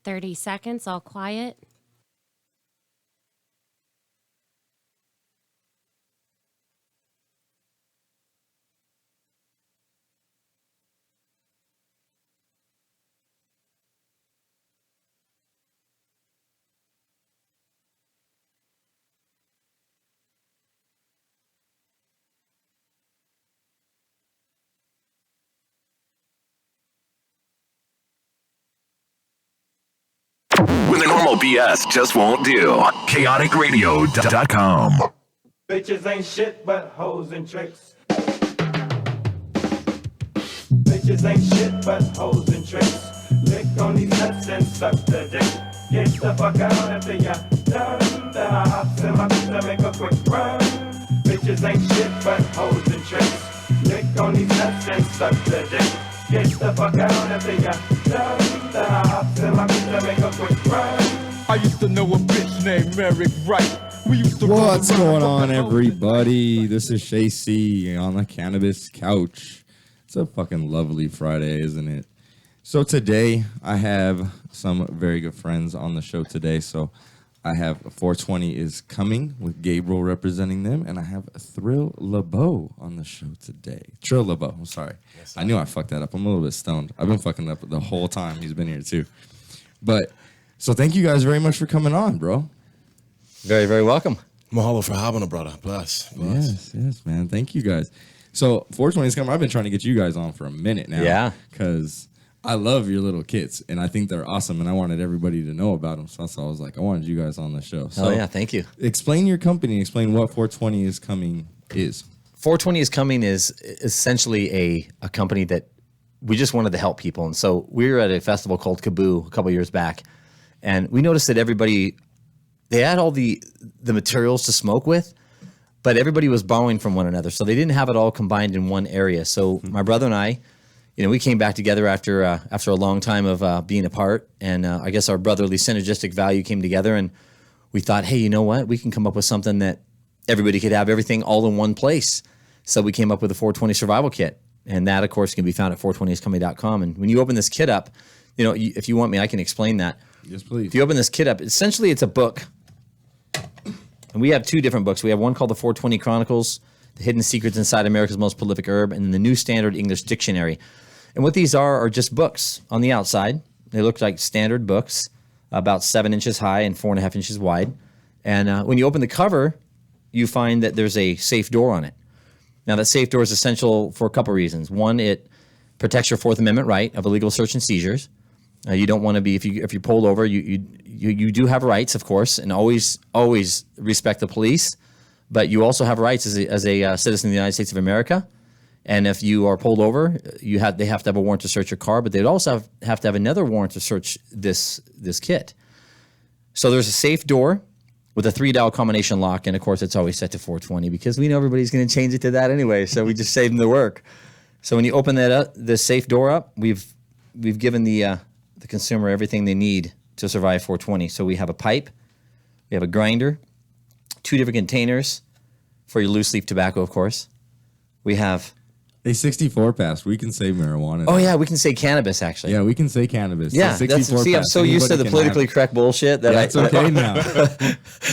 30 seconds, all quiet. When the normal BS just won't do. Chaoticradio.com. Bitches ain't shit but hoes and tricks. Bitches ain't shit but hoes and tricks. Lick on these nuts and suck the dick. Get the fuck out after ya done. Then I hops in my bitch to make a quick run. Bitches ain't shit but hoes and tricks. Lick on these nuts and suck the dick. Get the fuck out after ya done. Then I hops in my bitch to make a quick run. I used to know a bitch named Merrick Wright. What's going on, everybody? This is Shay C on the Cannabis Couch. It's a fucking lovely Friday, isn't it? So today, I have some very good friends on the show today. So I have 420 is coming with Gabriel representing them, and I have Thrill LeBeau on the show today. Trill LeBeau, I'm sorry. Yes, I knew I fucked that up. I'm a little bit stoned. I've been fucking up the whole time he's been here, too. But, so thank you guys very much for coming on, bro. Very, very welcome. Mahalo for having a brother. Bless. Yes, man. Thank you guys. So 420 is coming. I've been trying to get you guys on for a minute now. Yeah. Because I love your little kits, and I think they're awesome, and I wanted everybody to know about them. So that's why I was like, I wanted you guys on the show. So yeah, thank you. Explain your company. Explain what 420 is coming is. 420 is coming is essentially a company that we just wanted to help people. And so we were at a festival called Kaboo a couple years back, and we noticed that everybody, they had all the materials to smoke with, but everybody was borrowing from one another. So they didn't have it all combined in one area. So my brother and I, we came back together after a long time of being apart. And I guess our brotherly synergistic value came together, and we thought, hey, you know what? We can come up with something that everybody could have everything all in one place. So we came up with a 420 survival kit. And that, of course, can be found at 420iscoming.com. And when you open this kit up, if you want me, I can explain that. Yes, please. If you open this kit up, essentially it's a book. And we have two different books. We have one called the 420 Chronicles, The Hidden Secrets Inside America's Most Prolific Herb, and then the New Standard English Dictionary. And what these are just books on the outside. They look like standard books, about 7 inches high and 4.5 inches wide. And when you open the cover, you find that there's a safe door on it. Now, that safe door is essential for a couple reasons. One, it protects your Fourth Amendment right of illegal search and seizures. You don't want to be, if you're pulled over, you do have rights, of course, and always respect the police. But you also have rights as a citizen of the United States of America. And if you are pulled over, they have to have a warrant to search your car, but they'd also have to have another warrant to search this kit. So there's a safe door with a 3-dial combination lock, and of course it's always set to 420 because we know everybody's going to change it to that anyway, so we just save them the work. So when you open that up, the safe door up, we've given the consumer everything they need to survive 420. So we have a pipe, we have a grinder, 2 different containers for your loose leaf tobacco, of course. We have a 64 pass. We can say marijuana. Oh, yeah, we can say cannabis, actually. Yeah, we can say cannabis. Yeah, see, I'm so used to the politically correct bullshit that it's okay now.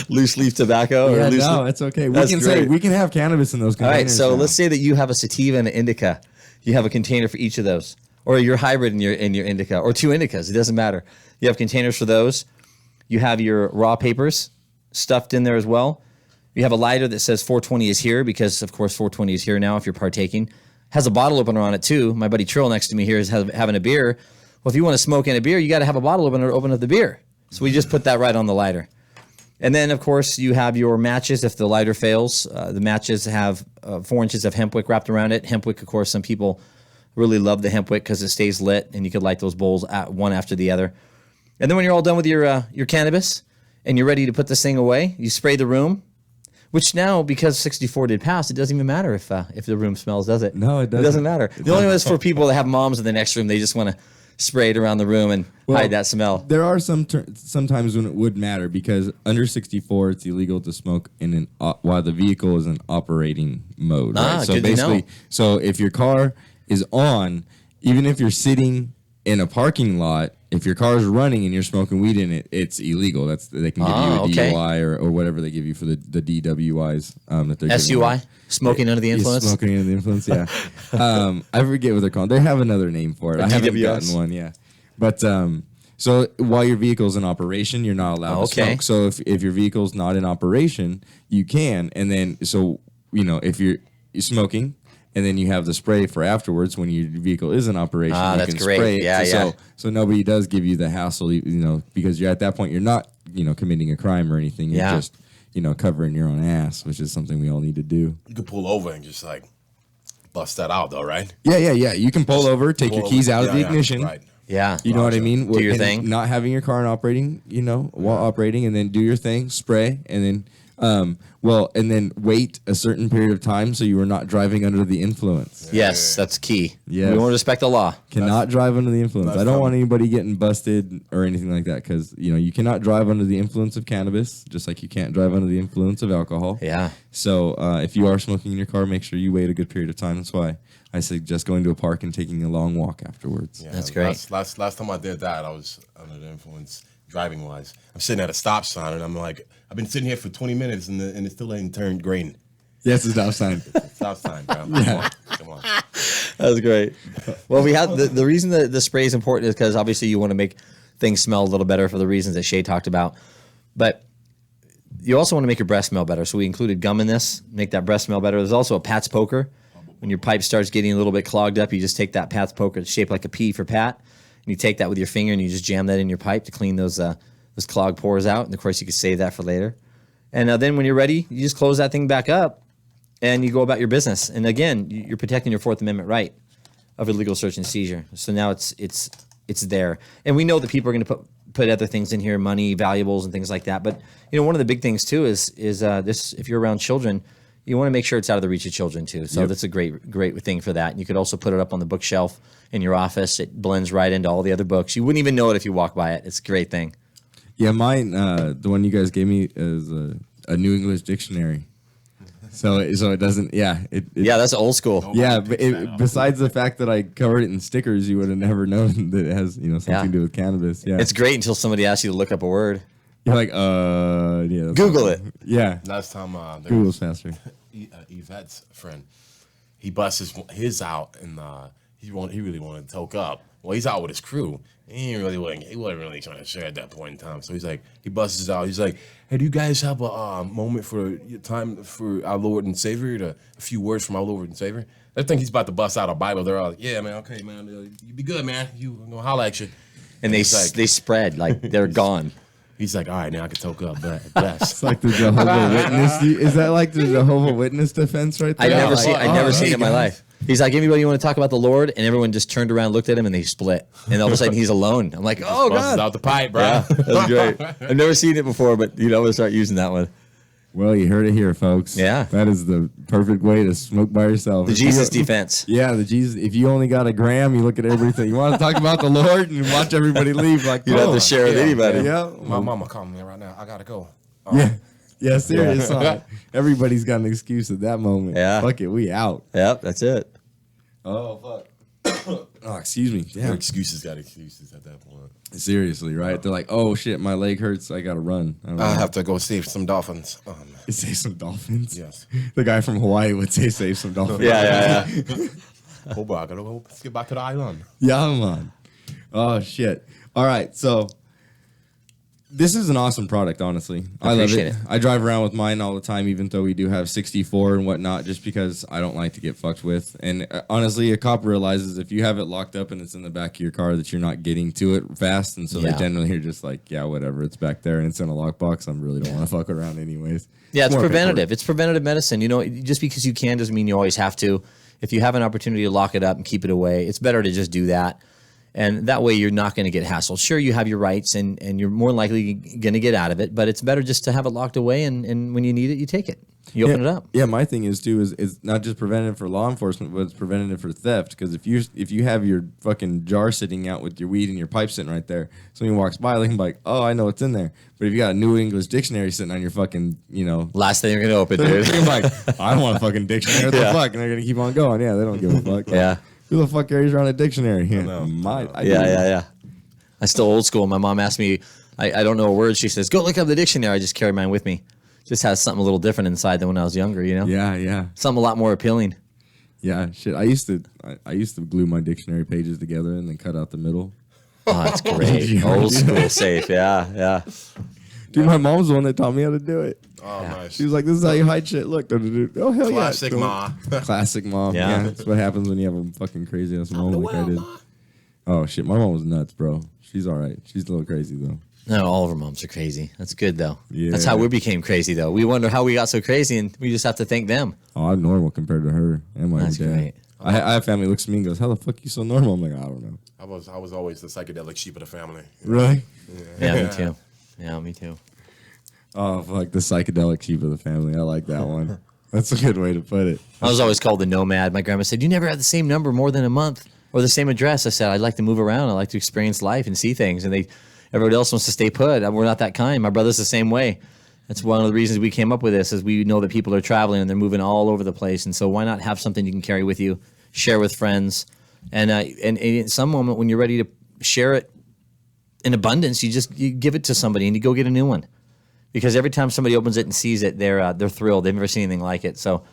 Loose leaf tobacco. Yeah, no, it's okay. We can have cannabis in those containers. All right, so now. let's say that you have a sativa and an indica. You have a container for each of those. Or your hybrid in your indica, or 2 indicas. It doesn't matter. You have containers for those. You have your raw papers stuffed in there as well. You have a lighter that says 420 is here because, of course, 420 is here now if you're partaking. Has a bottle opener on it, too. My buddy Trill next to me here is having a beer. Well, if you want to smoke in a beer, you got to have a bottle opener to open up the beer. So we just put that right on the lighter. And then, of course, you have your matches if the lighter fails. The matches have 4 inches of hemp wick wrapped around it. Hemp wick, of course, some people really love the hemp wick because it stays lit, and you could light those bowls one after the other. And then when you're all done with your cannabis and you're ready to put this thing away, you spray the room, which now, because 64 did pass, it doesn't even matter if the room smells, does it? No, it doesn't. It doesn't matter. The only one is for people that have moms in the next room. They just want to spray it around the room and hide that smell. There are sometimes when it would matter because under 64, it's illegal to smoke while the vehicle is in operating mode. Right? So good basically, to know. so if your car is on, even if you're sitting in a parking lot, if your car's running and you're smoking weed in it, it's illegal. They can give you a DUI or whatever they give you for the DWIs that they're SUI, smoking under the influence. Smoking under the influence, yeah. I forget what they're called. They have another name for it. I haven't DWIs? gotten one, yeah. But so while your vehicle's in operation, you're not allowed to smoke. So if your vehicle's not in operation, you can. And then if you're smoking. And then you have the spray for afterwards when your vehicle is in operation. You that's can great. spray it. Yeah. So nobody does give you the hassle, because you're at that point, you're not, committing a crime or anything. You're just, covering your own ass, which is something we all need to do. You could pull over and just like bust that out, though, right? Yeah. You can pull over, take your keys out of the ignition. Right. Yeah. You know what I mean? Do your And thing. Not having your car in operating, while operating, and then do your thing, spray, and then and then wait a certain period of time so you are not driving under the influence. Yes, that's key. Yes. We want to respect the law. Cannot drive under the influence. that's I don't coming. want anybody getting busted or anything like that because, you cannot drive under the influence of cannabis, just like you can't drive under the influence of alcohol. Yeah. So if you are smoking in your car, make sure you wait a good period of time. That's why I suggest going to a park and taking a long walk afterwards. Yeah, That's great. Last time I did that, I was under the influence driving wise. I'm sitting at a stop sign and I'm like, I've been sitting here for 20 minutes and it still ain't turned green. Yes, it's stop sign. Stop sign, bro. Come on. That's great. Well, we have the reason that the spray is important is because obviously you want to make things smell a little better for the reasons that Shay talked about. But you also want to make your breath smell better. So we included gum in this, make that breath smell better. There's also a Pat's poker. When your pipe starts getting a little bit clogged up, you just take that Pat's poker, it's shaped like a P for Pat, and you take that with your finger and you just jam that in your pipe to clean those clogged pores out. And of course, you can save that for later. And then when you're ready, you just close that thing back up and you go about your business. And again, you're protecting your Fourth Amendment right of illegal search and seizure. So now it's there. And we know that people are going to put other things in here, money, valuables, and things like that. But one of the big things too is this: if you're around children, you want to make sure it's out of the reach of children too. So that's a great thing for that. And you could also put it up on the bookshelf in your office. It blends right into all the other books. You wouldn't even know it if you walk by it. It's a great thing. Yeah, mine, the one you guys gave me is a New English dictionary. So it doesn't, Yeah, that's old school. Yeah, but besides the fact that I covered it in stickers, you would have never known that it has, something to do with cannabis. Yeah. It's great until somebody asks you to look up a word. You're like, yeah. Google it. Yeah. Last time there Google's was faster. Yvette's friend, he busts his out and he really wanted to toke up. Well, he's out with his crew. He wasn't really trying to share at that point in time. So he busts his out. He's like, hey, do you guys have a moment for your time for our Lord and Savior? A few words from our Lord and Savior? They think he's about to bust out a Bible. They're all like, yeah, man, okay, man, you be good, man. I'm gonna holler at you. And they spread like they're gone. He's like, all right, now I can toke up. Bless. It's like the Jehovah's Witness. Is that like the Jehovah's Witness defense right there? I've never seen it in my life. He's like, anybody want to talk about the Lord? And everyone just turned around, looked at him, and they split. And all of a sudden, he's alone. I'm like, oh, Busts God. out the pipe, bro. Yeah, that's great. I've never seen it before, but I'm going to start using that one. Well, you heard it here, folks. Yeah. That is the perfect way to smoke by yourself. The Jesus defense. Yeah, the Jesus. If you only got a gram, you look at everything. You want to talk about the Lord and watch everybody leave. Like, You don't have to share with anybody. Yeah. My mama calling me right now. I gotta go. Yeah, serious. Everybody's got an excuse at that moment. Yeah. Fuck it, we out. Yep, that's it. Oh, fuck. Oh, excuse me. Your Damn. excuses got excuses at that point. Seriously, right? They're like, oh, shit, my leg hurts. I got to run. I have to go save some dolphins. Save some dolphins? Yes. The guy from Hawaii would say save some dolphins. Yeah. Oh, boy, let's get back to the island. Yeah, man. Oh, shit. All right, so this is an awesome product, honestly. I love appreciate it. it. I drive around with mine all the time, even though we do have 64 and whatnot, just because I don't like to get fucked with. And honestly, a cop realizes if you have it locked up and it's in the back of your car that you're not getting to it fast. And so they generally are just like, yeah, whatever, it's back there and it's in a lockbox. I really don't want to fuck around anyways. Yeah, it's more preventative. paperwork. It's preventative medicine. Just because you can doesn't mean you always have to. If you have an opportunity to lock it up and keep it away, it's better to just do that. And that way you're not going to get hassled. Sure, you have your rights and you're more likely going to get out of it, but it's better just to have it locked away and when you need it, you take it. You open it up. Yeah, my thing is too is not just preventative for law enforcement, but it's preventative for theft. Because if you have your fucking jar sitting out with your weed and your pipe sitting right there, somebody walks by, they can be like, oh, I know what's in there. But if you got a New English dictionary sitting on your fucking, Last thing you're going to open, they're dude. gonna be like, I don't want a fucking dictionary. What the fuck? And they're gonna keep on going. Yeah, they don't give a fuck. Yeah. Who the fuck carries around a dictionary? know. Yeah. I still old school. My mom asked me, I don't know a word. She says, go look up the dictionary. I just carry mine with me. Just has something a little different inside than when I was younger, you know? Yeah. Something a lot more appealing. Yeah, shit. I used to glue my dictionary pages together and then cut out the middle. Oh, that's great. Old school safe. Yeah. Dude, my mom's the one that taught me how to do it. Oh, nice. She was like, "This is how you hide shit." Look, oh hell Classic yeah, ma. Classic mom. Yeah. Yeah, that's what happens when you have a fucking crazy ass mom like I did. Oh shit, my mom was nuts, bro. She's all right. She's a little crazy though. No, all of our moms are crazy. That's good, though. Yeah. That's how we became crazy, though. We wonder how we got so crazy, and we just have to thank them. Oh, I'm normal compared to her and my That's dad. great. I have family looks at me and goes, "How the fuck you so normal?" I'm like, "I don't know." I was always the psychedelic sheep of the family. Really? Yeah, me too. Yeah, me too. Oh, fuck, the psychedelic sheep of the family. I like that one. That's a good way to put it. I was always called the nomad. My grandma said, "You never have the same number more than a month or the same address." I said, "I'd like to move around. I like to experience life and see things." And everybody else wants to stay put. We're not that kind. My brother's the same way. That's one of the reasons we came up with this, is we know that people are traveling and they're moving all over the place. And so why not have something you can carry with you, share with friends, and at some moment when you're ready to share it in abundance, you give it to somebody and you go get a new one. Because every time somebody opens it and sees it, they're thrilled. They've never seen anything like it. So,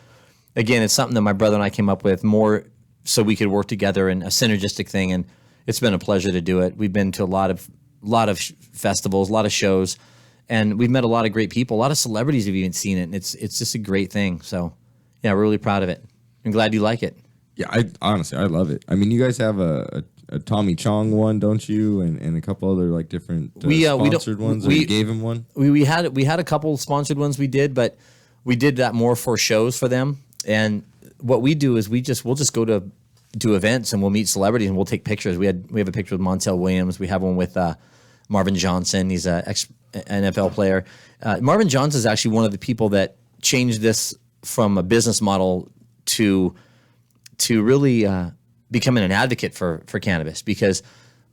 again, it's something that my brother and I came up with more so we could work together in a synergistic thing. And it's been a pleasure to do it. We've been to a lot of festivals, a lot of shows, and we've met a lot of great people. A lot of celebrities have even seen it, and it's just a great thing. So, yeah, we're really proud of it. I'm glad you like it. Yeah, honestly, I love it. I mean, you guys have a Tommy Chong one, don't you? And a couple other like different sponsored ones. Or you gave him one. We had a couple sponsored ones we did, but we did that more for shows for them. And what we do is we'll just go to events and we'll meet celebrities and we'll take pictures. We have a picture with Montel Williams. We have one with Marvin Johnson. He's an ex-NFL player. Marvin Johnson is actually one of the people that changed this from a business model to really becoming an advocate for cannabis, because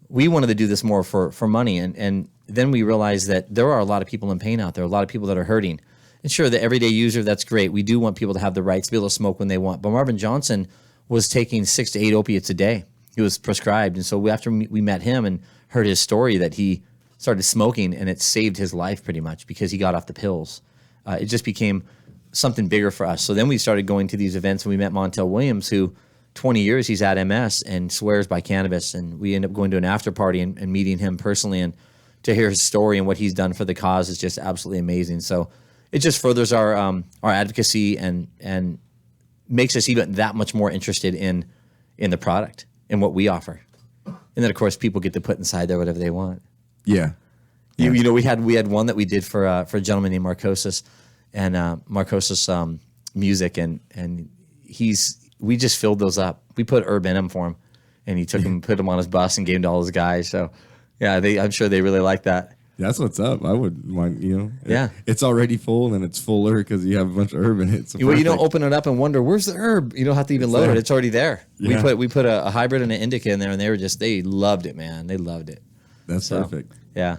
we wanted to do this more for money. And then we realized that there are a lot of people in pain out there, a lot of people that are hurting. And sure, the everyday user, that's great. We do want people to have the rights to be able to smoke when they want. But Marvin Johnson was taking 6 to 8 opiates a day. He was prescribed. And so after we met him and heard his story that he started smoking, and it saved his life pretty much because he got off the pills. It just became something bigger for us. So then we started going to these events, and we met Montel Williams, who 20 years he's had MS and swears by cannabis. And we end up going to an after party and meeting him personally, and to hear his story and what he's done for the cause is just absolutely amazing. So it just furthers our advocacy and makes us even that much more interested in the product and what we offer. And then of course people get to put inside there whatever they want. Yeah. You know, we had one that we did for a gentleman named Marcosis, and Marcosis music, and we just filled those up. We put herb in them for him, and he took him, put him on his bus, and gave him to all his guys. So yeah, I'm sure they really like that. That's what's up. I would mind, Yeah. It's already full and it's fuller because you have a bunch of herb in it. So you don't open it up and wonder where's the herb. You don't have to even load it. It's already there. Yeah. We put a hybrid and an indica in there, and they loved it, man. They loved it. That's perfect. Yeah.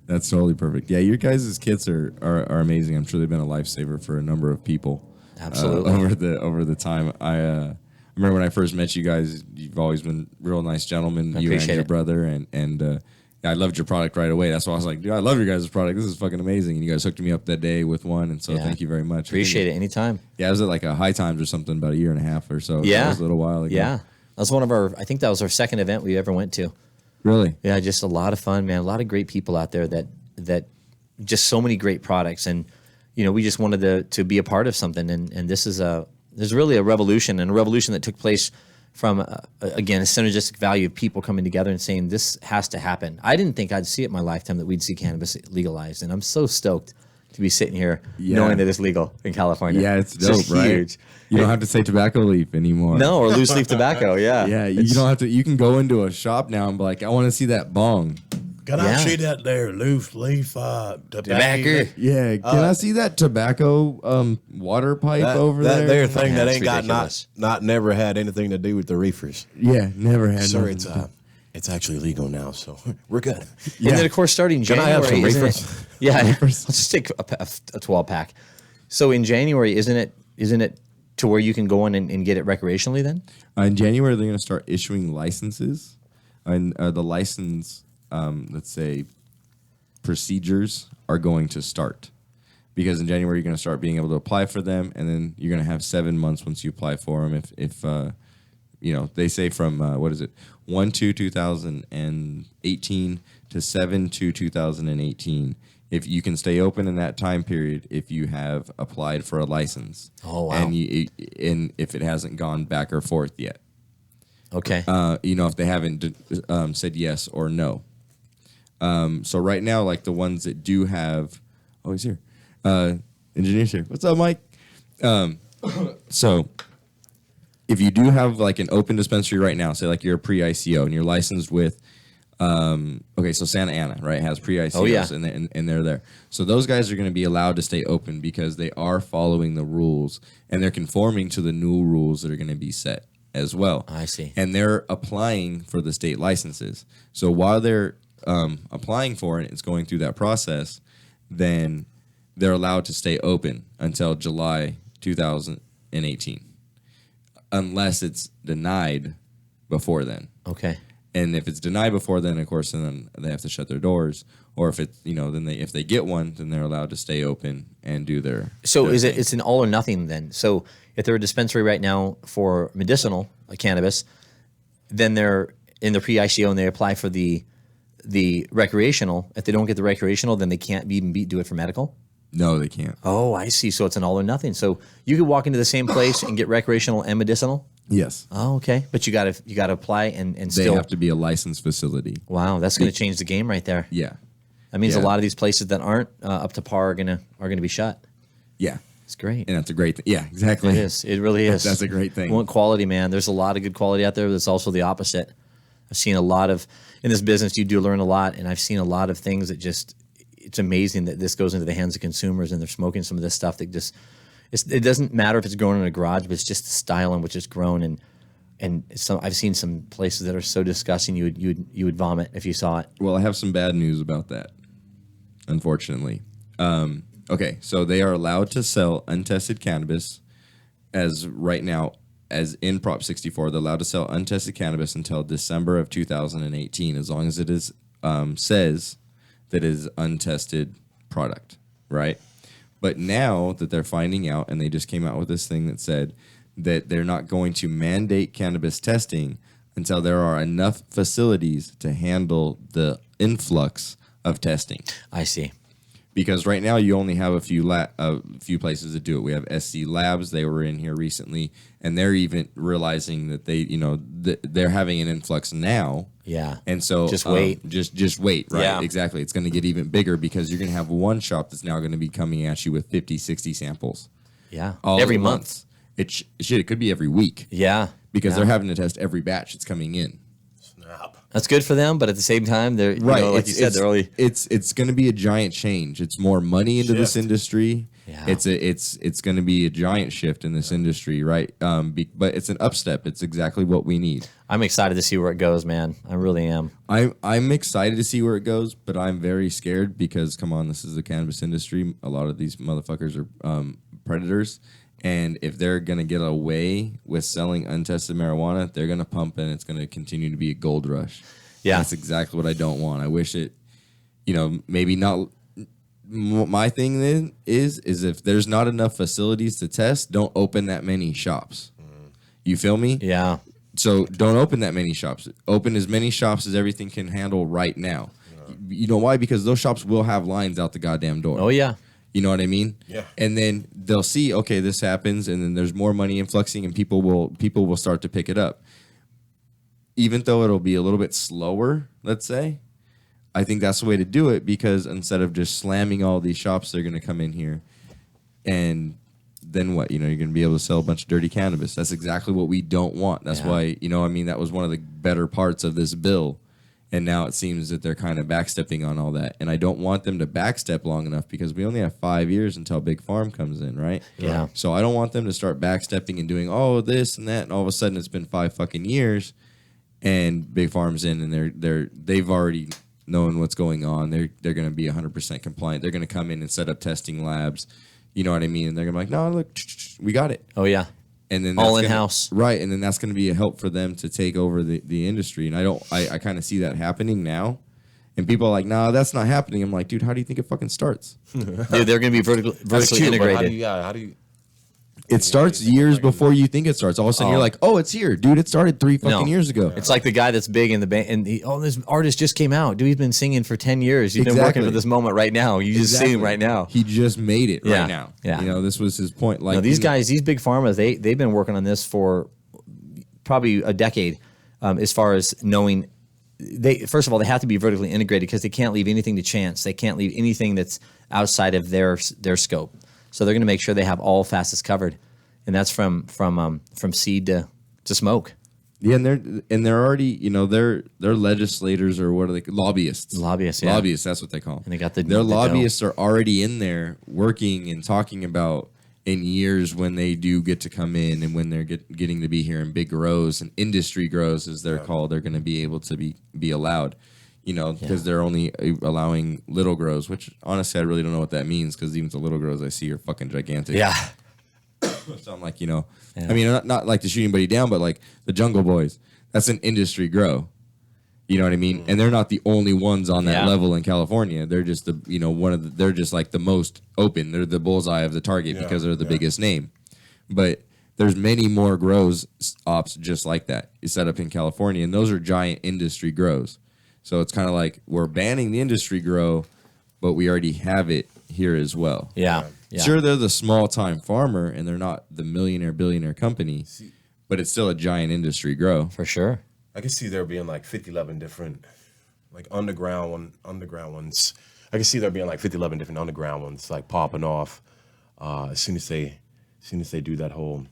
That's totally perfect. Yeah, your guys' kits are amazing. I'm sure they've been a lifesaver for a number of people. Absolutely. Over the time. I remember when I first met you guys. You've always been real nice gentlemen. I you and appreciate your it. brother, and I loved your product right away. That's why I was like, dude, I love your guys' product. This is fucking amazing. And you guys hooked me up that day with one, and so Yeah. thank you very much. Appreciate it anytime. Yeah, I was at like a High Times or something about a year and a half or so. Yeah. That was a little while ago. Yeah. I think that was our second event we ever went to. Really? Yeah, just a lot of fun, man. A lot of great people out there that just so many great products, and we just wanted to be a part of something. And there's really a revolution, and a revolution that took place from again a synergistic value of people coming together and saying this has to happen. I didn't think I'd see it in my lifetime that we'd see cannabis legalized, and I'm so stoked to be sitting here knowing that it's legal in California. Yeah, it's dope, just right? Huge. You don't have to say tobacco leaf anymore. No, or loose leaf tobacco. Yeah, Yeah, you don't have to. You can go into a shop now and be like, I want to see that bong. Can I see that there loose leaf tobacco. Yeah, can I see that tobacco water pipe over that there? there thing Yeah, that it's ain't got ridiculous. not never had anything to do with the reefers. Yeah, never had. Sir, nothing. it's actually legal now, so we're good. And then, of course, starting Can I January, have some isn't reefers? it? Yeah, let's just take a 12 pack. So in January, isn't it to where you can go in and get it recreationally then? In January, they're going to start issuing licenses. And the license, let's say, procedures are going to start. Because in January, you're going to start being able to apply for them, and then you're going to have 7 months once you apply for them. If they say from, 1/2/2018 to 7/2/2018, if you can stay open in that time period, if you have applied for a license. Oh, wow. And if it hasn't gone back or forth yet. Okay. If they haven't said yes or no. So right now, like the ones that do have, oh, he's here. Engineer's here. What's up, Mike? So if you do have like an open dispensary right now, say like you're a pre-ICO and you're licensed with, so Santa Ana, right, has pre-ICOs. Oh, yeah. and they're there. So those guys are going to be allowed to stay open because they are following the rules and they're conforming to the new rules that are going to be set as well. I see. And they're applying for the state licenses. So while they're applying for it, it's going through that process, then they're allowed to stay open until July 2018, unless it's denied before then. Okay. And if it's denied before then, of course, then they have to shut their doors. Or if it's then if they get one, then they're allowed to stay open and do their. So their thing. it's an all or nothing then? So if they're a dispensary right now for medicinal cannabis, then they're in the pre-ICO and they apply for the recreational. If they don't get the recreational, then they can't even do it for medical. No, they can't. Oh, I see. So it's an all or nothing. So you could walk into the same place and get recreational and medicinal. Yes. Oh, okay. But you gotta apply and They still have to be a licensed facility. Wow, that's going to change the game right there. Yeah. That means Yeah. a lot of these places that aren't up to par are gonna be shut. Yeah. It's great. And that's a great thing. Yeah, exactly. It is. It really is. That's a great thing. We want quality, man. There's a lot of good quality out there. That's also the opposite. I've seen a lot of in this business. You do learn a lot, and I've seen a lot of things that just. It's amazing that this goes into the hands of consumers, and they're smoking some of this stuff that just. It doesn't matter if it's grown in a garage, but it's just the style in which it's grown, and so I've seen some places that are so disgusting you would vomit if you saw it. Well, I have some bad news about that, unfortunately. Okay, so they are allowed to sell untested cannabis as right now, as in Prop 64. They're allowed to sell untested cannabis until December of 2018, as long as it is says that it is untested product, right? But now that they're finding out, and they just came out with this thing that said that they're not going to mandate cannabis testing until there are enough facilities to handle the influx of testing. I see. Because right now you only have a few places to do it. We have SC Labs; they were in here recently, and they're even realizing that they're having an influx now. Yeah. And so Just wait. Just wait, right? Yeah. Exactly. It's going to get even bigger because you're going to have one shop that's now going to be coming at you with 50, 60 samples. Yeah. All Every at month. once. It could be every week. Yeah. Because Yeah. they're having to test every batch that's coming in. Snap. That's good for them, but at the same time, they're Right. like you said, they're only It's going to be a giant change. It's more money into this Shift. industry. Yeah. It's going to be a giant shift in this industry, right? But it's an upstep. It's exactly what we need. I'm excited to see where it goes, man. I really am. I'm excited to see where it goes, but I'm very scared because, come on, this is the cannabis industry. A lot of these motherfuckers are predators, and if they're gonna get away with selling untested marijuana, they're gonna pump, and it's gonna continue to be a gold rush. Yeah. That's exactly what I don't want. I wish it, maybe not. My thing then is if there's not enough facilities to test, don't open that many shops. You feel me? Yeah. So don't open that many shops. Open as many shops as everything can handle right now. You know why? Because those shops will have lines out the goddamn door. Oh yeah. You know what I mean? Yeah. And then they'll see, okay, this happens, and then there's more money influxing, and people will start to pick it up. Even though it'll be a little bit slower, let's say, I think that's the way to do it, because instead of just slamming all these shops, they're going to come in here, and then what? You're going to be able to sell a bunch of dirty cannabis. That's exactly what we don't want. That's why, that was one of the better parts of this bill. And now it seems that they're kind of backstepping on all that. And I don't want them to backstep long enough because we only have 5 years until Big Farm comes in, right? Yeah. So I don't want them to start backstepping and doing, this and that, and all of a sudden it's been 5 fucking years and Big Farm's in, and they've already known what's going on. They're going to be 100% compliant. They're going to come in and set up testing labs. You know what I mean? And they're going to be like, no, look, we got it. Oh yeah. and then All that's gonna- in-house. right? And then that's going to be a help for them to take over the industry. And I kind of see that happening now. And people are like, "No, that's not happening." I'm like, "Dude, how do you think it fucking starts?" Dude, they're going to be vertically integrated. How do you? It starts years before you think it starts. All of a sudden, you're like, "Oh, it's here, dude! It started 3 fucking years ago." It's like the guy that's big in the band, and this artist just came out. Dude, he's been singing for 10 years. He's been working Exactly. for this moment right now. You just see him right now. He just made it Yeah. right now. Yeah. You know, this was his point. Like No, these you know- guys, these big pharmas, they've been working on this for probably a decade. As far as knowing, first of all, they have to be vertically integrated because they can't leave anything to chance. They can't leave anything that's outside of their scope. So they're going to make sure they have all facets covered, and that's from seed to smoke. Yeah, and they're already, you know, they're legislators or what are they? Lobbyists. Lobbyists, yeah. Lobbyists. That's what they call them. And they got the their dough. lobbyists are already in there working and talking about in years when they do get to come in and when they're getting to be here in big grows and industry grows as they're called. They're going to be able to be allowed, you know, because they're only allowing little grows. Which honestly, I really don't know what that means because even the little grows I see are fucking gigantic. Yeah. So I'm like, you know, Yeah. I mean, not like to shoot anybody down, but like the Jungle Boys, that's an industry grow. You know what I mean? And they're not the only ones on that Yeah. level in California. They're just the, you know, they're just like the most open. They're the bullseye of the target because they're the biggest name. But there's many more grows ops just like that set up in California, and those are giant industry grows. So it's kind of like we're banning the industry grow, but we already have it here as well. Yeah. Yeah. Sure, they're the small time farmer and they're not the millionaire billionaire company, but it's still a giant industry grow. For sure. I can see there being like 11 different, like underground ones. I can see there being like 11 different underground ones like popping off as soon as they do that whole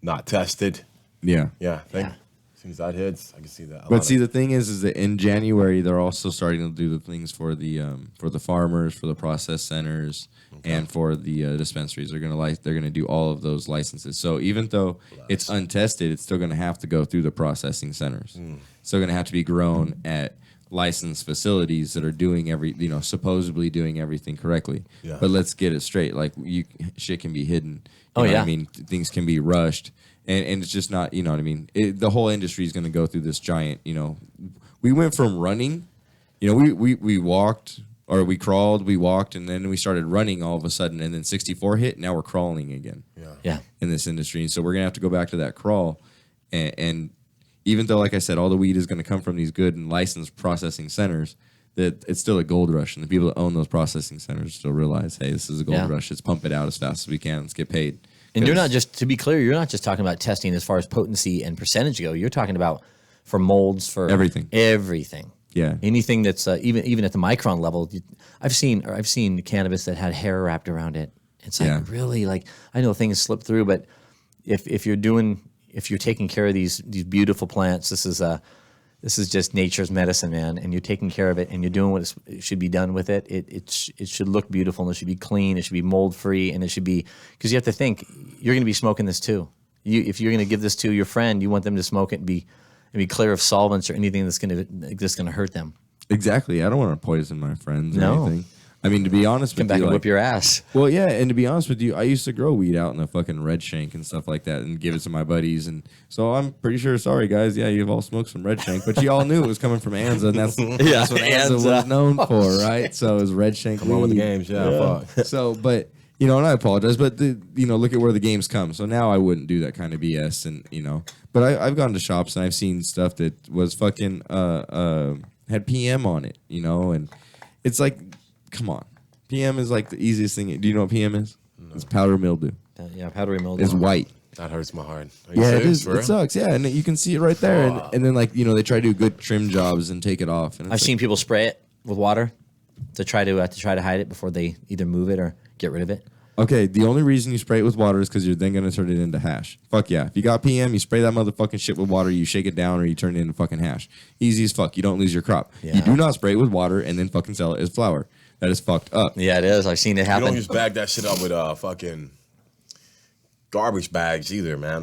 not tested. Yeah. Thing. As soon as that hits, I can see that. But see, the thing is that in January they're also starting to do the things for the farmers, for the process centers, and for the dispensaries. They're gonna do all of those licenses. So even though it's untested, it's still gonna have to go through the processing centers. It's still gonna have to be grown at licensed facilities that are doing supposedly doing everything correctly. Yeah. But let's get it straight. Like shit can be hidden. You know what I mean, things can be rushed. And it's just not, you know what I mean? The whole industry is going to go through this giant, you know. We went from running, you know, we walked, or we crawled, we walked, and then we started running all of a sudden, and then 64 hit, now we're crawling again Yeah. in this industry. And so we're going to have to go back to that crawl. And even though, like I said, all the weed is going to come from these good and licensed processing centers, that it's still a gold rush. And the people that own those processing centers still realize, hey, this is a gold rush. Let's pump it out as fast as we can. Let's get paid. And you're not just, to be clear, you're not just talking about testing as far as potency and percentage go. You're talking about for molds, for Everything. Everything. Yeah. Anything that's even at the micron level. I've seen cannabis that had hair wrapped around it. It's like really like, I know things slip through, but if you're taking care of these beautiful plants, this is just nature's medicine, man. And you're taking care of it, and you're doing what should be done with it. It should look beautiful, and it should be clean. It should be mold free, and it should be, because you have to think you're going to be smoking this too. If you're going to give this to your friend, you want them to smoke it and be clear of solvents or anything that's going to hurt them. Exactly. I don't want to poison my friends or No. anything. I mean, to be honest Come with back you, and like, whip your ass. well, yeah, and to be honest with you, I used to grow weed out in the fucking red shank and stuff like that and give it to my buddies. And so I'm pretty sure, sorry guys, yeah, you've all smoked some red shank, but you all knew it was coming from Anza, and that's what Anza was known for, right? So it was red shank Come on with the weed. games, fuck. So, but, you know, and I apologize, but, look at where the games come. So now I wouldn't do that kind of BS, and, you know. But I've gone to shops and I've seen stuff that was fucking, had PM on it, you know, and it's like, come on. PM is like the easiest thing. Do you know what PM is? No. It's powder mildew. Yeah, powdery mildew. It's white. That hurts my heart. Are you Yeah, it serious, is. for real? It sucks. Yeah, and you can see it right there. And then, like, you know, they try to do good trim jobs and take it off. And I've seen people spray it with water to try to hide it before they either move it or get rid of it. Okay, the only reason you spray it with water is because you're then going to turn it into hash. Fuck yeah. If you got PM, you spray that motherfucking shit with water, you shake it down, or you turn it into fucking hash. Easy as fuck. You don't lose your crop. Yeah. You do not spray it with water and then fucking sell it as flour. That is fucked up. Yeah, it is. I've seen it You happen. don't just bag that shit up with fucking garbage bags either, man.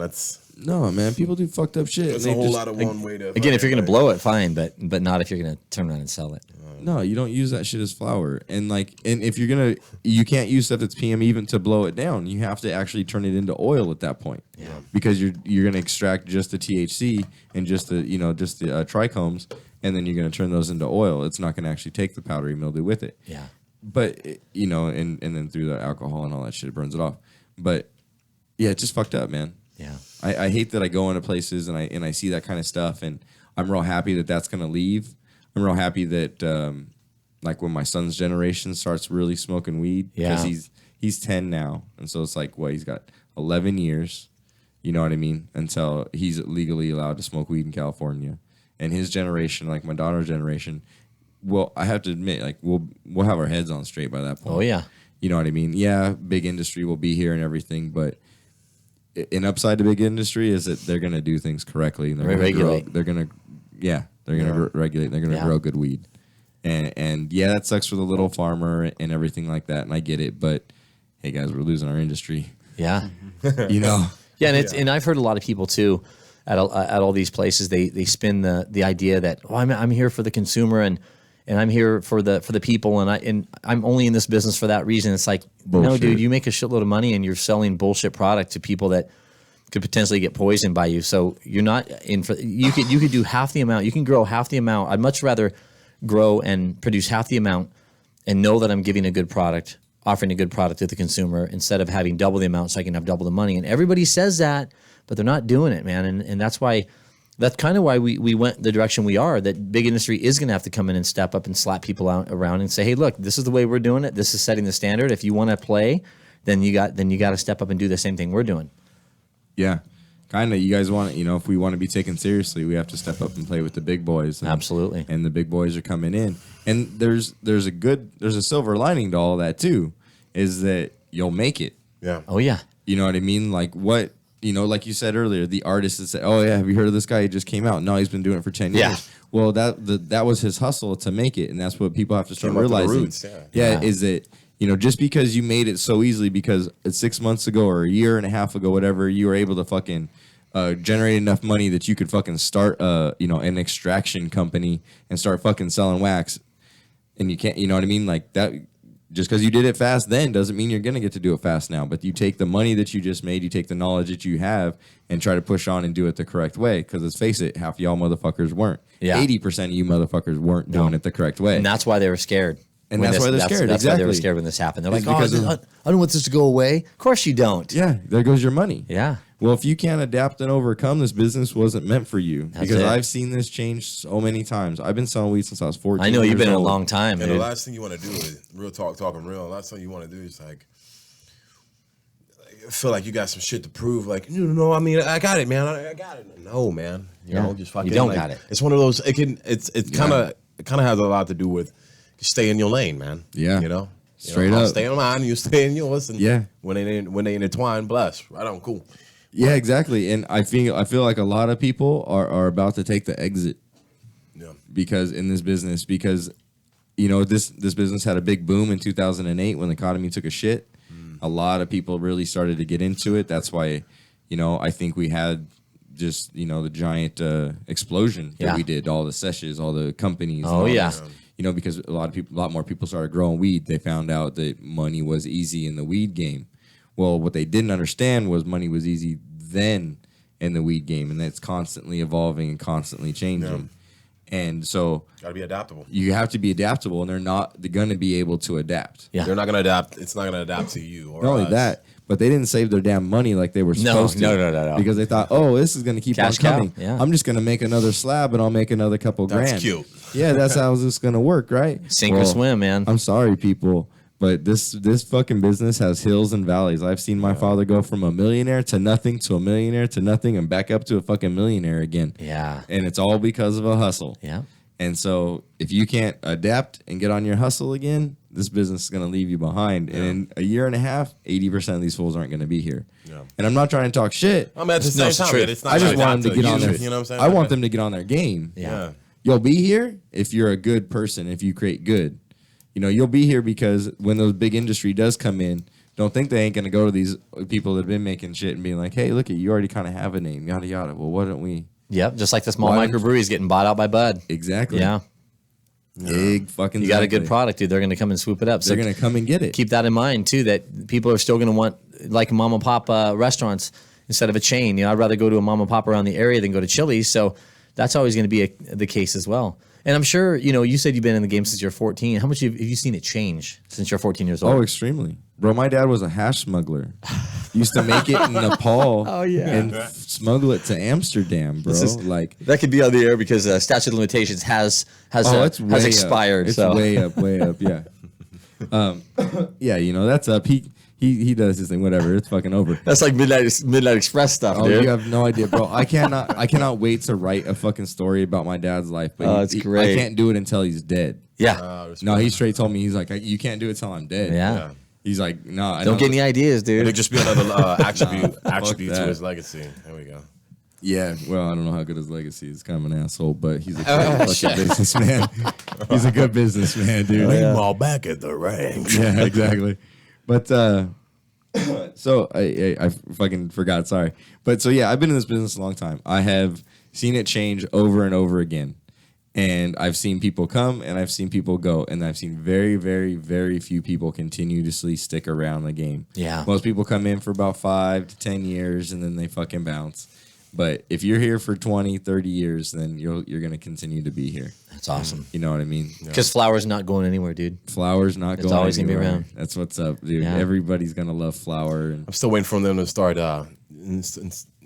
No, man. People do fucked up shit. There's and a they whole just- lot of one way to. Again, if you're going to blow it, fine, but not if you're going to turn around and sell it. No, you don't use that shit as flour. And if you're gonna, you can't use stuff that's PM even to blow it down. You have to actually turn it into oil at that point. Yeah. Because you're gonna extract just the THC and just the trichomes, and then you're gonna turn those into oil. It's not gonna actually take the powdery mildew with it. Yeah. But and then through the alcohol and all that shit, it burns it off. But yeah, it's just fucked up, man. Yeah. I hate that I go into places and I see that kind of stuff, and I'm real happy that that's gonna leave. I'm real happy that like when my son's generation starts really smoking weed, because he's 10 now, and so it's like he's got 11 years, you know what I mean, until he's legally allowed to smoke weed in California. And his generation, like my daughter's generation, well, I have to admit, like we'll have our heads on straight by that point. Oh yeah. You know what I mean? Yeah, big industry will be here and everything, but an upside to big industry is that they're gonna do things correctly, and they're gonna regulate. They're gonna regulate. They're gonna grow good weed, and yeah, that sucks for the little farmer and everything like that. And I get it, but hey, guys, we're losing our industry. Yeah. You know. Yeah, and I've heard a lot of people too at all these places. They spin the idea that I'm here for the consumer and I'm here for the people and I'm only in this business for that reason. It's like, no, Bullshit. dude, you make a shitload of money and you're selling bullshit product to people that could potentially get poisoned by you. So you're not in for you could do half the amount. You can grow half the amount. I'd much rather grow and produce half the amount and know that I'm giving a good product, offering a good product to the consumer instead of having double the amount so I can have double the money. And everybody says that, but they're not doing it, man. And that's kind of why we went the direction we are, that big industry is going to have to come in and step up and slap people around and say, hey, look, this is the way we're doing it. This is setting the standard. If you want to play, then you got to step up and do the same thing we're doing. Yeah, kind of. You guys want if we want to be taken seriously, we have to step up and play with the big boys. Absolutely. And the big boys are coming in. And there's a silver lining to all that too, is that you'll make it. Yeah. Oh yeah. You know what I mean? Like like you said earlier, the artist that said, "Oh yeah, have you heard of this guy? He just came out." No, he's been doing it for 10 Yeah. years. Well, that was his hustle to make it, and that's what people have to start Came up to the realizing. roots, Yeah. Is that just because you made it so easily, because 6 months ago or a year and a half ago, whatever, you were able to fucking generate enough money that you could fucking start an extraction company and start fucking selling wax, and you can't, you know what I mean? Like that. Just because you did it fast then doesn't mean you're going to get to do it fast now. But you take the money that you just made, you take the knowledge that you have, and try to push on and do it the correct way. Because let's face it, half y'all motherfuckers weren't. Yeah. 80% of you motherfuckers weren't doing it the correct way. And that's why they were scared. And when that's why they're scared, That's why they were exactly. scared when this happened. They're It's like, because I don't want this to go away. Of course you don't. Yeah, there goes your money. Yeah. Well, if you can't adapt and overcome, this business wasn't meant for you. That's because it. I've seen this change so many times. I've been selling weed since I was 14. I know you've years been in a old. long time, And dude. the last thing you want to do is talking real. The last thing you want to do is like feel like you got some shit to prove. Like, no, I mean, I got it, man. I got it. No, man. You know, just fucking. You don't like, got it. It's one of those. It kind of has a lot to do with stay in your lane, man. Yeah. Straight I'll up. stay in mine. You stay in yours. And Yeah. When they intertwine, bless. Right on, cool. Yeah, exactly. And I feel like a lot of people are about to take the exit. Yeah. Because this business had a big boom in 2008 when the economy took a shit. A lot of people really started to get into it. That's why, I think we had just, the giant explosion that we did, all the sessions, all the companies. and Oh, all yeah. this. Because a lot more people started growing weed. They found out that money was easy in the weed game. Well, what they didn't understand was money was easy then in the weed game, and that's constantly evolving and constantly changing. And so Gotta be adaptable. you have to be adaptable, and they're going to be able to adapt. Yeah. They're not gonna adapt. It's not gonna adapt to you. Or Not only us. that, but they didn't save their damn money like they were supposed to. No. Because they thought, oh, this is going to keep Cash on cow, coming. yeah. I'm just going to make another slab, and I'll make another couple That's grand. cute. Yeah, that's how this going to work, right? Sink or swim, man. I'm sorry, people, but this fucking business has hills and valleys. I've seen my father go from a millionaire to nothing to a millionaire to nothing and back up to a fucking millionaire again. Yeah. And it's all because of a hustle. Yeah. And so if you can't adapt and get on your hustle again, this business is going to leave you behind. And in a year and a half, 80% of these fools aren't going to be here. Yeah. And I'm not trying to talk shit. I mean, at the No, same it's time, true. it's not I just gonna want them to adapt get on you, their. You know what I'm saying? I want them to get on their game. Yeah. You'll be here if you're a good person, if you create good. You'll be here because when those big industry does come in, don't think they ain't going to go to these people that have been making shit and being like, hey, look, you already kind of have a name, yada, yada. Well, why don't we? Yep. Just like the small Why don't microbreweries getting bought out by Bud. Exactly. Yeah. Big fucking. You got a good Exactly. product, dude. They're going to come and swoop it up. They're gonna come and get it. Keep that in mind too. That people are still going to want like mom and pop restaurants instead of a chain. You know, I'd rather go to a mom and pop around the area than go to Chili's. So that's always going to be the case as well. And I'm sure you said you've been in the game since you're 14. How much have you seen it change since you're 14 years old? Oh, extremely, bro. My dad was a hash smuggler. Used to make it in Nepal. And smuggle it to Amsterdam, bro. Like that could be on the air because statute of limitations has it's way expired. Up. It's so way up. Yeah. Yeah, that's up. He does his thing. Whatever. It's fucking over. that's like Midnight Express stuff, Oh, dude. you have no idea, bro. I cannot wait to write a fucking story about my dad's life. But it's great. I can't do it until he's dead. Yeah. No, he straight told me, he's like, you can't do it till I'm dead. Yeah. He's like, no. I Don't get any ideas, dude. It'll just be another attribute to that. his legacy. There we go. Yeah, well, I don't know how good his legacy is. Kind of an asshole, but he's a good fucking businessman. He's a good businessman, dude. Leave them all back at the ranch. Yeah, exactly. But so I fucking forgot. Sorry. But so yeah, I've been in this business a long time. I have seen it change over and over again, and I've seen people come and I've seen people go, and I've seen very, very, very few people continuously stick around the game. Yeah. Most people come in for about 5 to 10 years and then they fucking bounce. But if you're here for 20, 30 years, then you're going to continue to be here. That's awesome. You know what I mean? Because flour's not going anywhere, dude. Flour's not It's going always gonna be anywhere. around. That's what's up, dude. Yeah. Everybody's going to love flour. And I'm still waiting for them to start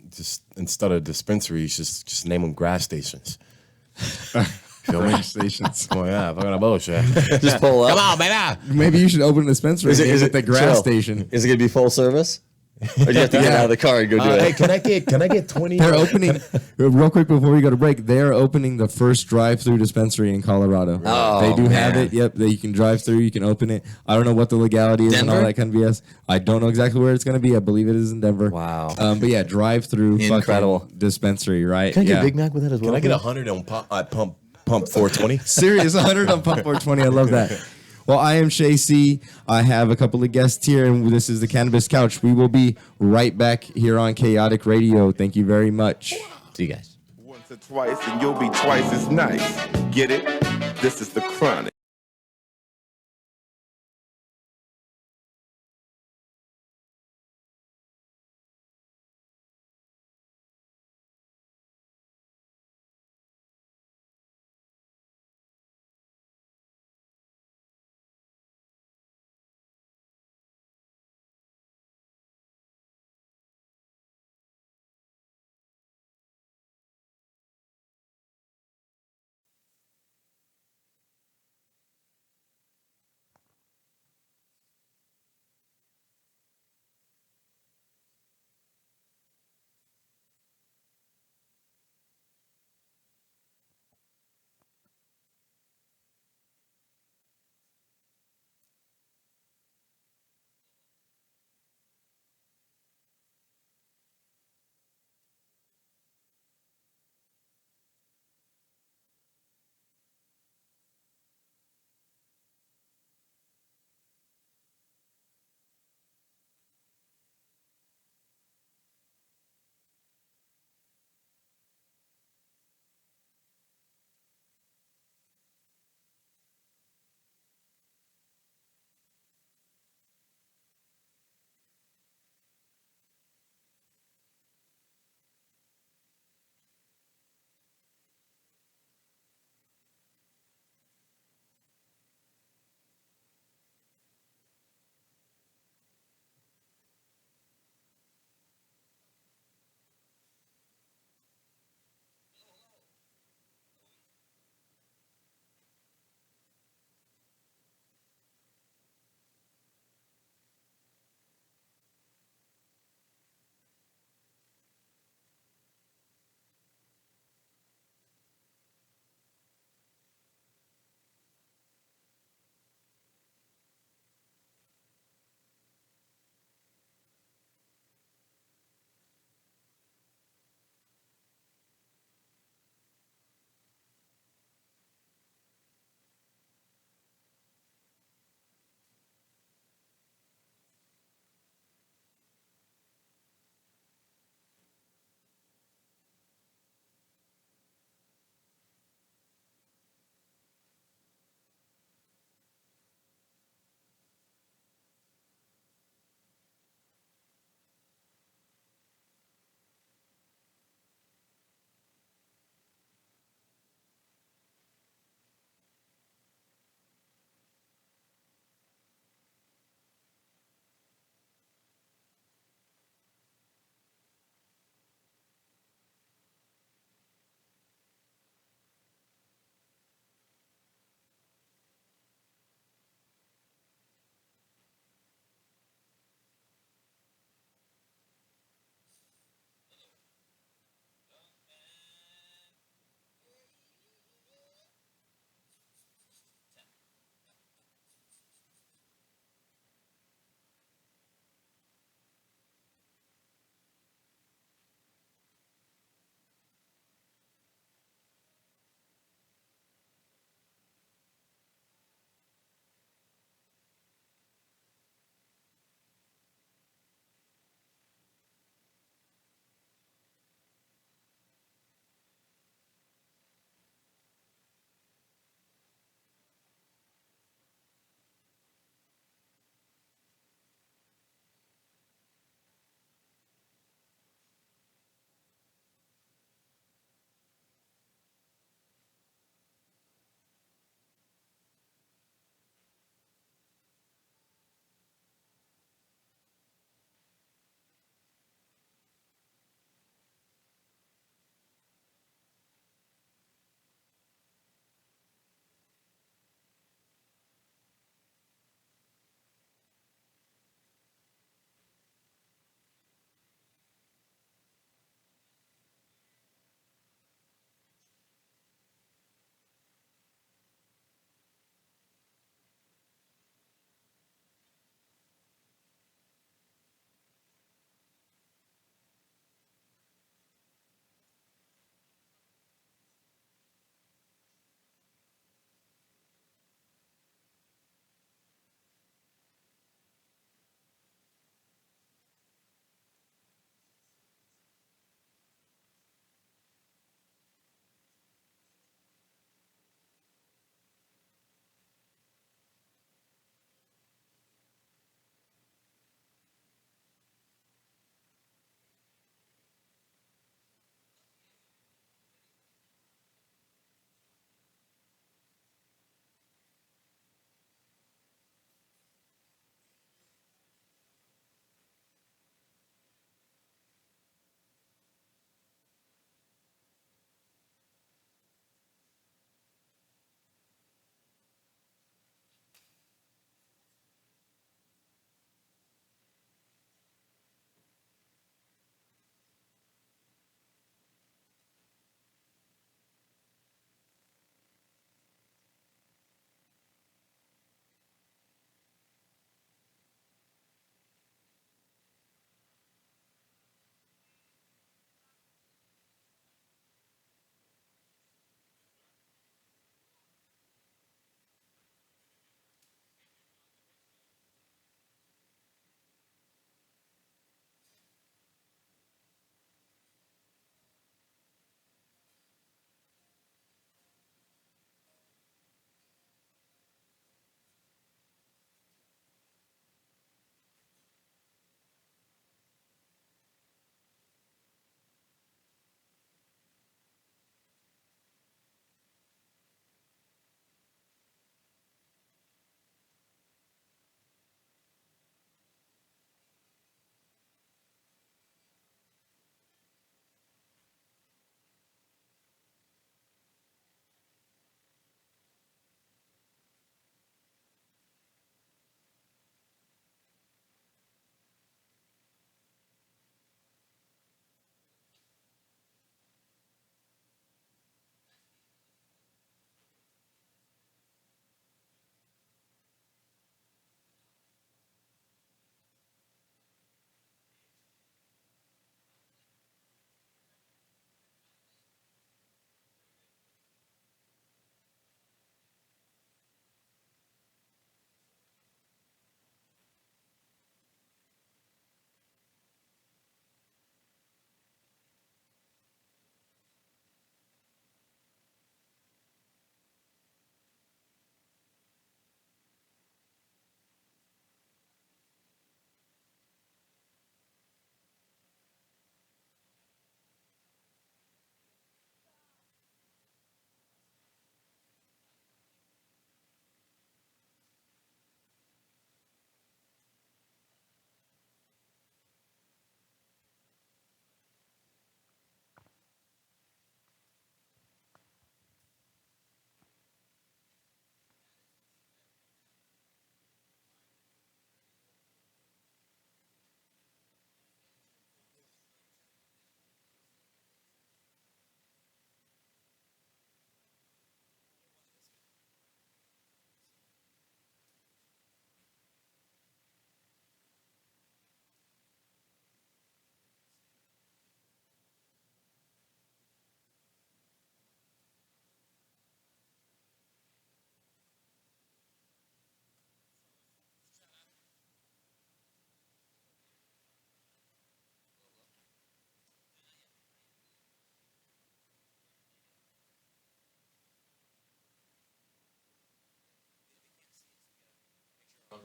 just instead of dispensaries, just name them grass stations. Feel me? stations. Oh yeah, fucking bullshit. Just pull up. Come on, baby. Maybe you should open a dispensary is it the grass chill. station. Is it going to be full service? Or do you have to get out of the car and go do Hey, it? can I get 20? They're opening, real quick before we go to break, they're opening the first drive-through dispensary in Colorado. Oh, they do have man. it. Yep, that you can drive through, you can open it. I don't know what the legality is and all Denver? that kind of BS. I don't know exactly where it's going to be. I believe it is in Denver. Wow. But yeah, drive-through Incredible. fucking dispensary, right? Can I get yeah. a Big Mac with that as well? Can I get please? 100 on pump 420? Serious 100 on Pump 420. I love that. Well, I am Shay C. I have a couple of guests here, and this is the Cannabis Couch. We will be right back here on Kaotic Radio. Thank you very much. See you guys. Once or twice and you'll be twice as nice. Get it? This is the chronic.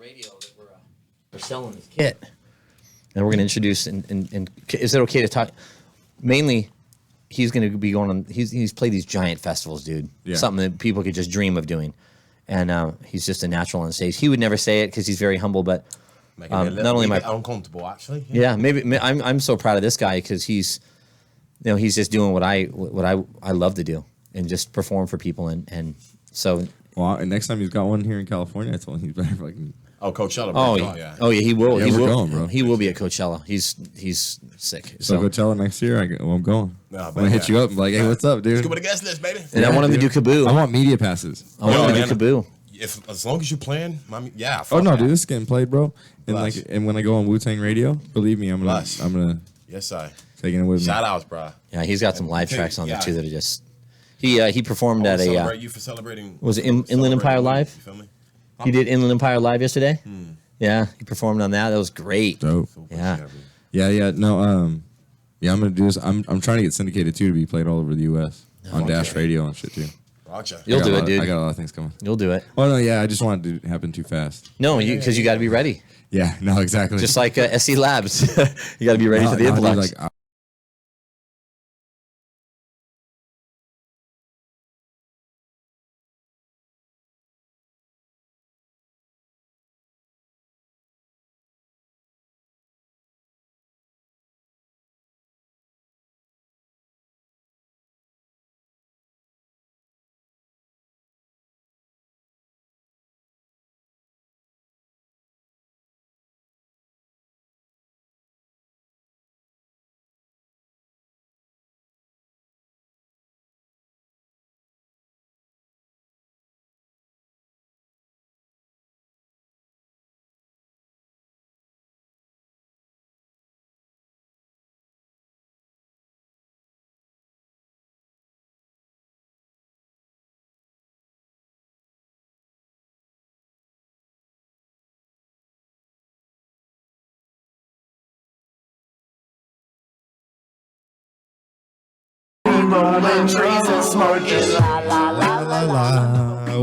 radio that we're selling this kit, and we're going to introduce. And is it okay to talk? Mainly, he's going to be going on. He's played these giant festivals, dude. Yeah. Something that people could just dream of doing, and he's just a natural on stage. He would never say it because he's very humble, but not only am I uncomfortable, actually. yeah, maybe I'm so proud of this guy because he's just doing what I love to do and just perform for people and so. Well, and next time he's got one here in California, I told him he's better fucking. Oh, Coachella. Oh bro. yeah. Oh yeah, he will. Yeah, he we're will. going, bro. He will be at Coachella. He's sick. So Coachella next year, I'm going. Nah, I'm gonna hit you up and be like, hey, what's up, dude? Let's go with the guest list, baby. And I want him to do Kaboo. I want media passes. I want him to do Kaboo. As long as you plan, yeah. Oh no, fuck dude, that. this is getting played, bro. And Bless. and when I go on Wu-Tang Radio, believe me, I'm Bless. gonna Yes, sir. taking it with me. Shout outs, bro. Yeah, he's got some live tracks on there Yeah. too that are just. He performed at a. Celebrate you for celebrating. Was it Inland Empire celebrating, Live? You feel me? He did Inland Empire Live yesterday. Yeah, he performed on that. That was great. Dope. Yeah. Yeah, no, yeah, I'm gonna do this. I'm trying to get syndicated too to be played all over the U.S. on Dash Radio and shit too. Gotcha. You'll do it, dude. I got a lot of things coming. You'll do it. Oh no, yeah, I just wanted it to happen too fast. No, because you got to be ready. Yeah, no, exactly. Just like SC Labs, you got to be ready for the No, dude, influx. like,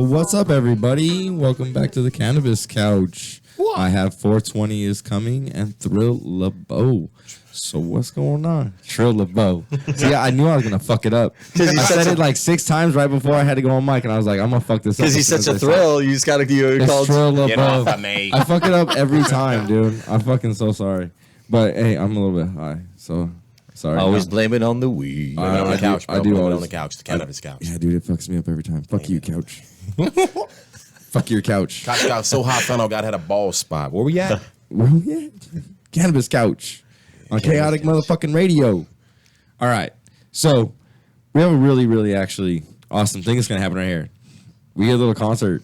what's up, everybody? Welcome back to the Cannabis Couch. I have 420 is coming and Thrill LeBeau. So what's going on? Trill LeBeau. See, I knew I was gonna fuck it up. I said it like 6 times right before I had to go on mic, and I was like, I'm gonna fuck this up. Because he's such a thrill, you just got to do It's called. Trill Get off LeBeau. of me. I fuck it up every time, dude. I'm fucking so sorry. But hey, I'm a little bit high, so sorry. Always No. blame it on the weed. Blame it on I the do- couch, bro. I do Blame it always- on the couch. The cannabis couch. Yeah, dude, it fucks me up every time. Fuck you, couch. Fuck your couch. Couch got so hot, Fennel got had a ball spot. Where we at? Where we at? Cannabis Couch on Chaotic motherfucking radio. All right, so we have a really, really actually awesome thing that's gonna happen right here. We get a little concert,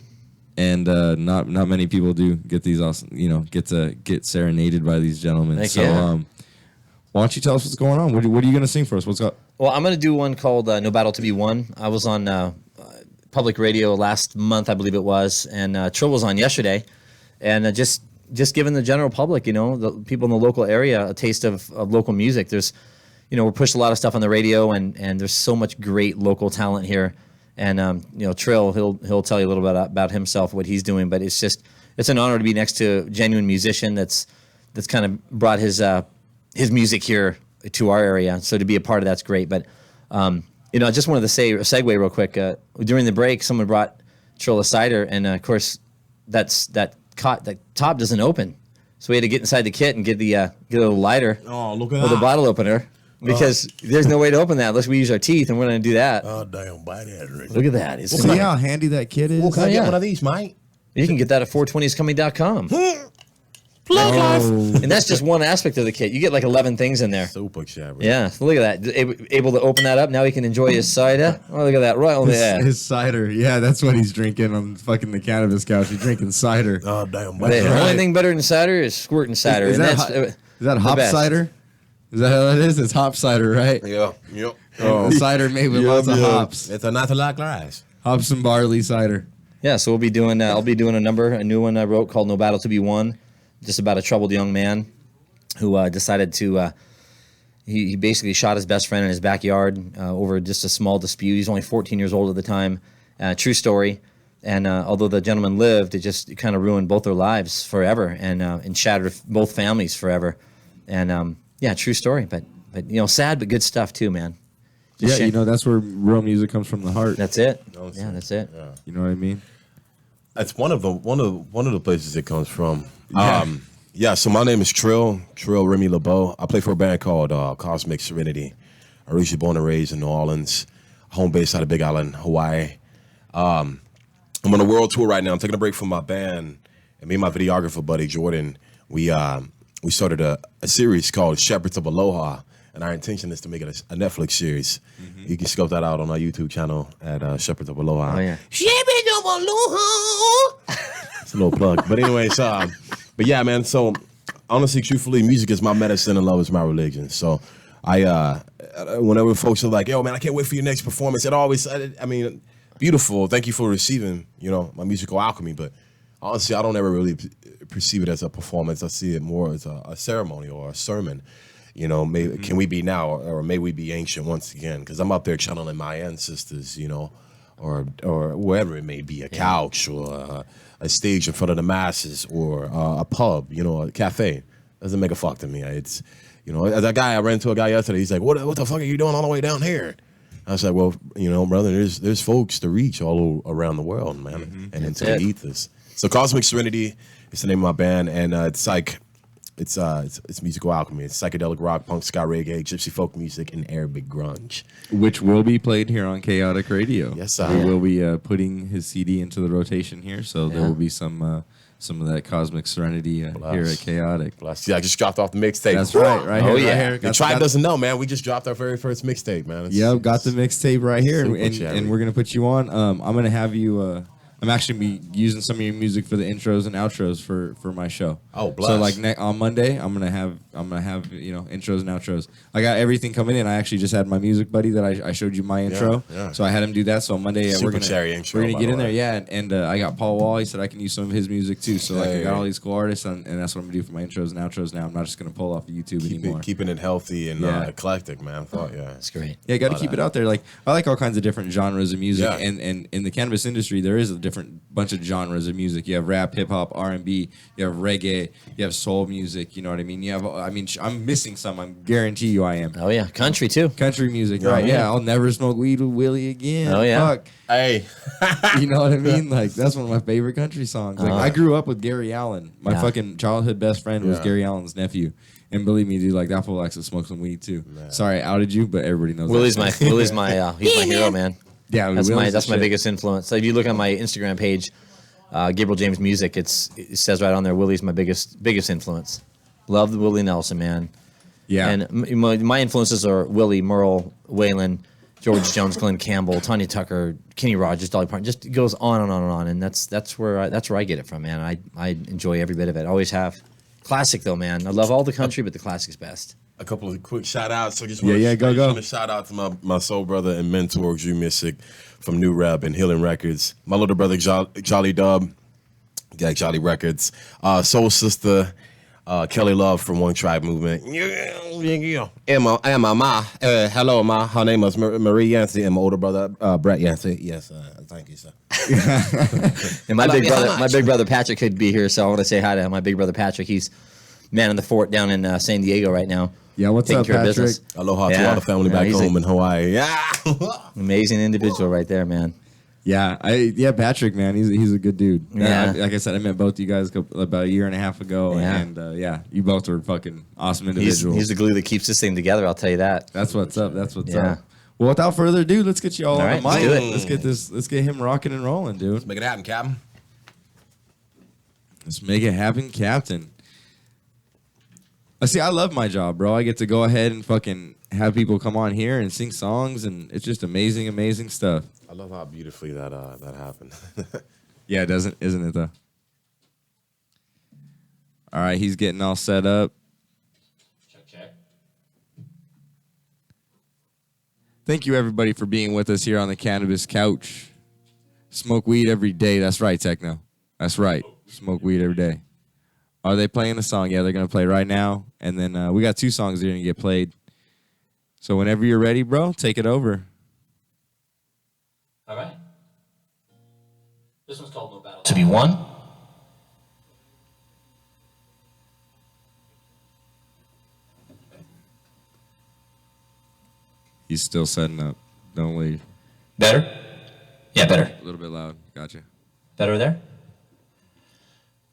and not many people do get these awesome, get serenaded by these gentlemen. Heck So, yeah. why don't you tell us what's going on? What are you gonna sing for us? What's up? Well, I'm going to do one called No Battle to Be Won. I was on public radio last month, I believe it was, and Trill was on yesterday. And just giving the general public, the people in the local area, a taste of local music. There's, we're pushing a lot of stuff on the radio, and there's so much great local talent here. And, Trill, he'll tell you a little bit about himself, what he's doing. But it's an honor to be next to a genuine musician that's kind of brought his music here to our area. So to be a part of that's great. But, I just wanted to say a segue real quick. During the break, someone brought Trill a cider, and of course, that top doesn't open. So we had to get inside the kit and get a little lighter Oh, look at with a that. bottle opener because there's no way to open that unless we use our teeth, and we're going to do that. Oh, damn, bite that, Rick. Look at that. It's See how handy that kid is? Well, can I Oh, get yeah. one of these, mate? You can get that at 420scoming.com. Oh, And that's just one aspect of the kit. You get like 11 things in there. Super chat, bro. Yeah, so look at that. Able to open that up. Now he can enjoy his cider. Oh, look at that. Right on there. his cider. Yeah, that's what he's drinking on fucking the Cannabis Couch. He's drinking cider. Oh, damn, bite The that. only thing better than cider is squirting cider. Is and that that's Is that hop best. cider? Is that how that is? It's hop cider, right? Yeah. Yep. Cider made with lots of hops. It's a not to like rice. Hops and barley cider. Yeah, so we'll be doing. I'll be doing a new one I wrote called "No Battle to Be Won," just about a troubled young man who decided to. He basically shot his best friend in his backyard over just a small dispute. He's only 14 years old at the time. True story. although the gentleman lived, it kind of ruined both their lives forever and shattered both families forever. And yeah, true story. But sad but good stuff too, man. Just Yeah, that's where real music comes from the heart. That's it. No, Yeah, that's it. Yeah. You know what I mean? That's one of the places it comes from. So my name is Trill Remy LeBeau. I play for a band called Cosmic Serenity. Originally born and raised in New Orleans, home base out of Big Island, Hawaii. I'm on a world tour right now. I'm taking a break from my band, and me and my videographer buddy Jordan, we started a series called Shepherds of Aloha, and our intention is to make it a Netflix series. Mm-hmm. You can scope that out on our YouTube channel at Shepherds of Aloha. Oh yeah. Shepherds of Aloha. It's a little plug, but anyways, but yeah, man. So honestly, truthfully, music is my medicine and love is my religion. So whenever folks are like, "Yo, man, I can't wait for your next performance," beautiful. Thank you for receiving, my musical alchemy. But honestly, I don't ever really perceive it as a performance. I see it more as a ceremony or a sermon. Maybe can we be now, or may we be ancient once again? Because I'm up there channeling my ancestors, or wherever it may be, a couch or a stage in front of the masses, or a pub, a cafe. Doesn't make a fuck to me. It's, I ran into a guy yesterday. He's like, "What the fuck are you doing all the way down here?" I was like, "Well, brother, there's folks to reach all around the world, man, and into the ethers." So Cosmic Serenity is the name of my band, and it's musical alchemy. It's psychedelic rock, punk, ska, reggae, gypsy folk music, and Arabic grunge. Which will be played here on Kaotic Radio. Yes, we sir. will be putting his CD into the rotation here, so there will be some of that Cosmic Serenity here at Kaotic. Bless. Yeah, I just dropped off the mixtape. That's right, right here. Oh, yeah. Right here. The tribe doesn't know, man. We just dropped our very first mixtape, man. Got the mixtape right here, super and cherry. we're gonna put you on. I'm gonna have you. I'm actually be using some of your music for the intros and outros for my show. Oh, bless. So like on Monday, I'm gonna have intros and outros. I got everything coming in. I actually just had my music buddy that I showed you my intro. Yeah. So I had him do that. So on Monday, Super we're gonna cherry intro, we're gonna by get the in there. way. Yeah, and I got Paul Wall. He said I can use some of his music too. So like I Hey. got all these cool artists, and that's what I'm gonna do for my intros and outros. Now I'm not just gonna pull off of YouTube anymore. Keeping it healthy and Yeah. eclectic, man. That's great. Yeah, got to keep it out there. Like I like all kinds of different genres of music, Yeah. and in the cannabis industry, there is a different bunch of genres of music. You have rap, hip hop, R&B. You have reggae. You have soul music. You know what I mean? I'm missing some. I guarantee you, I am. Oh yeah, country too. Country music, right? yeah. Yeah, I'll never smoke weed with Willie again. Oh, yeah. Fuck. Hey, You know what I mean? Like that's one of my favorite country songs. Like I grew up with Gary Allen. My Yeah. fucking childhood best friend was Yeah. Gary Allen's nephew. And believe me, dude, like that fool likes to smoke some weed too. Sorry, I outed you, but everybody knows. Willie's that. he's my hero, man. Yeah, That's Willie's my the shit. biggest influence. So if you look on my Instagram page, Gabriel James Music, it says right on there, Willie's my biggest influence. Love the Willie Nelson, man. Yeah. And my influences are Willie, Merle, Waylon, George Jones, Glenn Campbell, Tanya Tucker, Kenny Rogers, Dolly Parton. Just it goes on and on and on. And that's where I get it from, man. I enjoy every bit of it. Always have. Classic though, man. I love all the country, but the classic's best. a couple of quick shout outs. So just go. A shout out to my soul brother and mentor, Drew Missick from New Rep and Healing Records. My little brother, Jolly Dub, got Jolly Records. Soul sister, Kelly Love from One Tribe Movement. And my ma, hello, ma. Her name is Marie Yancey, and my older brother, Brett Yancey. Yes, thank you, sir. And my big brother Patrick could be here, so I want to say hi to him. My big brother Patrick, he's man in the fort down in San Diego right now. Yeah, what's taking up, care of Patrick? business. Aloha to all the family back he's home in Hawaii. Yeah. Amazing individual right there, man. Yeah, Patrick, man, he's a good dude. Yeah. Like I said, I met both you guys about a year and a half ago, Yeah. and you both are fucking awesome individuals. He's the glue that keeps this thing together. I'll tell you that. That's what's up. That's what's Yeah. up. Well, without further ado, let's get you all on right, the let's mic. do it. Let's get him rocking and rolling, dude. Make it happen, Captain. Let's make it happen, Captain. See, I love my job, bro. I get to go ahead and fucking have people come on here and sing songs, and it's just amazing, amazing stuff. I love how beautifully that happened. Yeah, isn't it though? All right, he's getting all set up. Check. Thank you, everybody, for being with us here on the Cannabis Couch. Smoke weed every day. That's right, Techno. That's right. Smoke weed every day. Are they playing a song? Yeah, they're going to play right now. And then we got 2 songs that are going to get played. So whenever you're ready, bro, take it over. All right. This one's called No Battle to Be Won. He's still setting up. Don't leave. Better? Yeah, better. A little bit loud. Gotcha. Better there?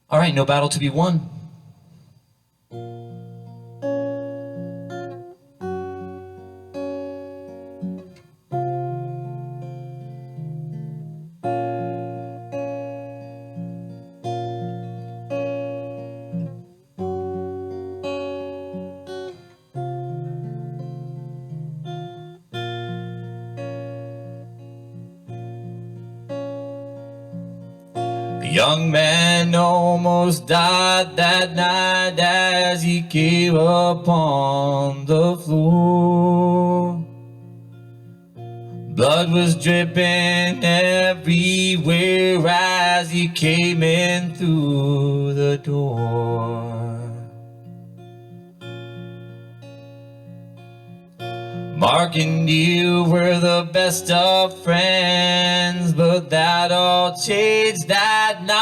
All right, no battle to be won. A young man almost died that night as he came upon the floor. Blood was dripping everywhere as he came in through the door. Mark and you were the best of friends, but that all changed that night.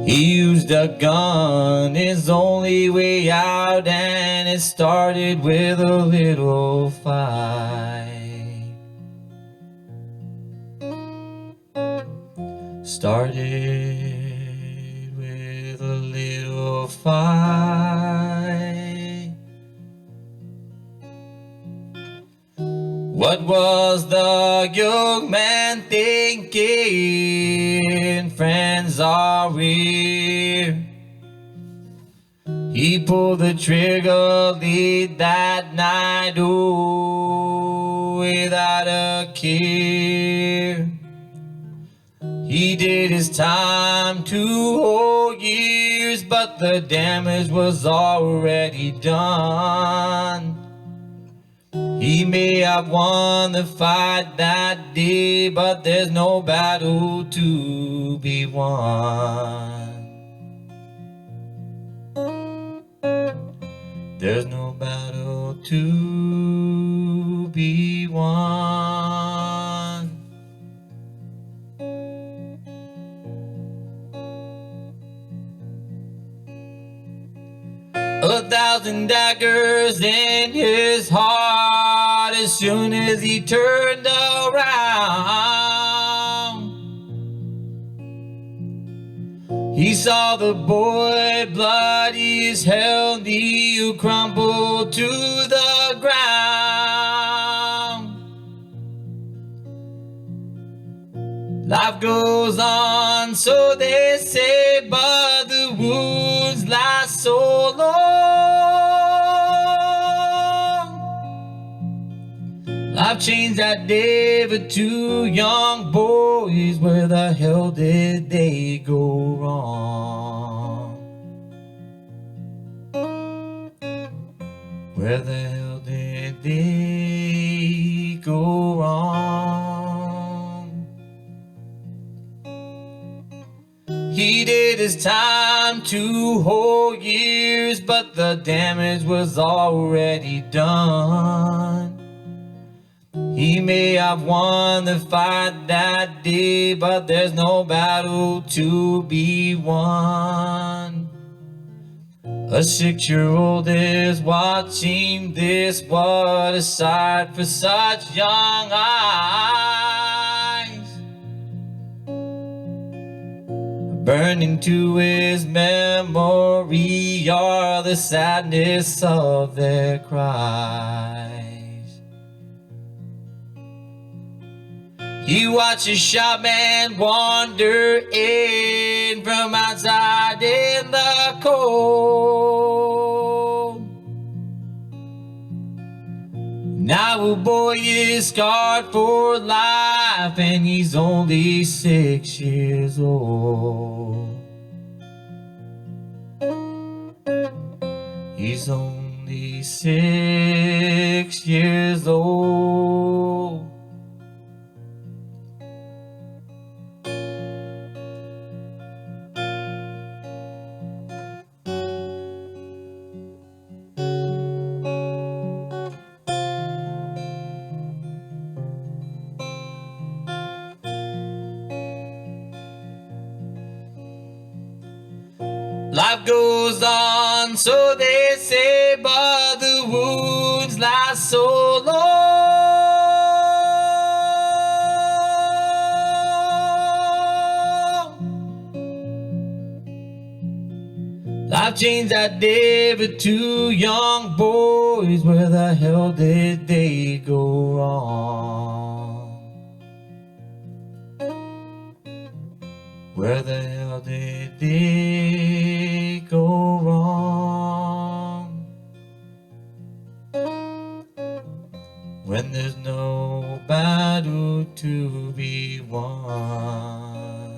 He used a gun, his only way out, and it started with a little fight. Started with a little fight. What was the young man thinking? Friends are weird. He pulled the trigger late that night, oh, without a care. He did his time 2 whole years, but the damage was already done. He may have won the fight that day, but there's no battle to be won. There's no battle to be won. A thousand daggers in his heart as soon as he turned around. He saw the boy bloody as hell, knee crumble to the ground. Life goes on, so they say, but the wounds last so long. Life changed that day for 2 young boys. Where the hell did they go wrong? Where the hell did they go wrong? He did his time 2 whole years, but the damage was already done. He may have won the fight that day, but there's no battle to be won. A 6-year-old is watching this. What a sight for such young eyes. Burning to his memory are the sadness of their cries. He watches shopman wander in from outside in the cold. Now a boy is scarred for life and he's only 6 years old. He's only 6 years old. Life goes on, so they say, but the wounds last so long. Life changed that day for two young boys. Where the hell did they go wrong? Where the hell did they go wrong? When there's no battle to be won.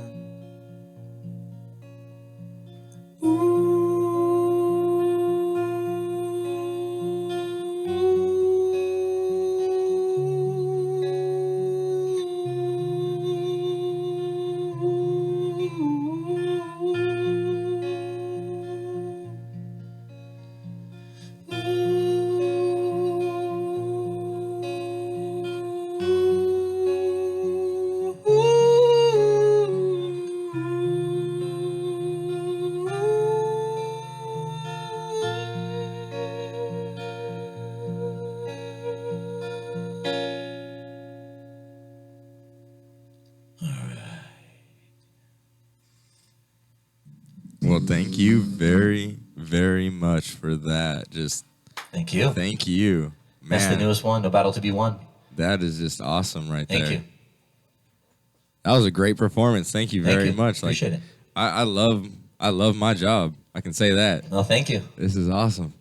Well, thank you very, very much for that. Just Thank you. thank you. Man, That's the newest one, No Battle to Be Won. that is just awesome right there. Thank you. That was a great performance. Thank you Thank very you. much. Appreciate it. I love my job. I can say that. No, thank you. This is awesome.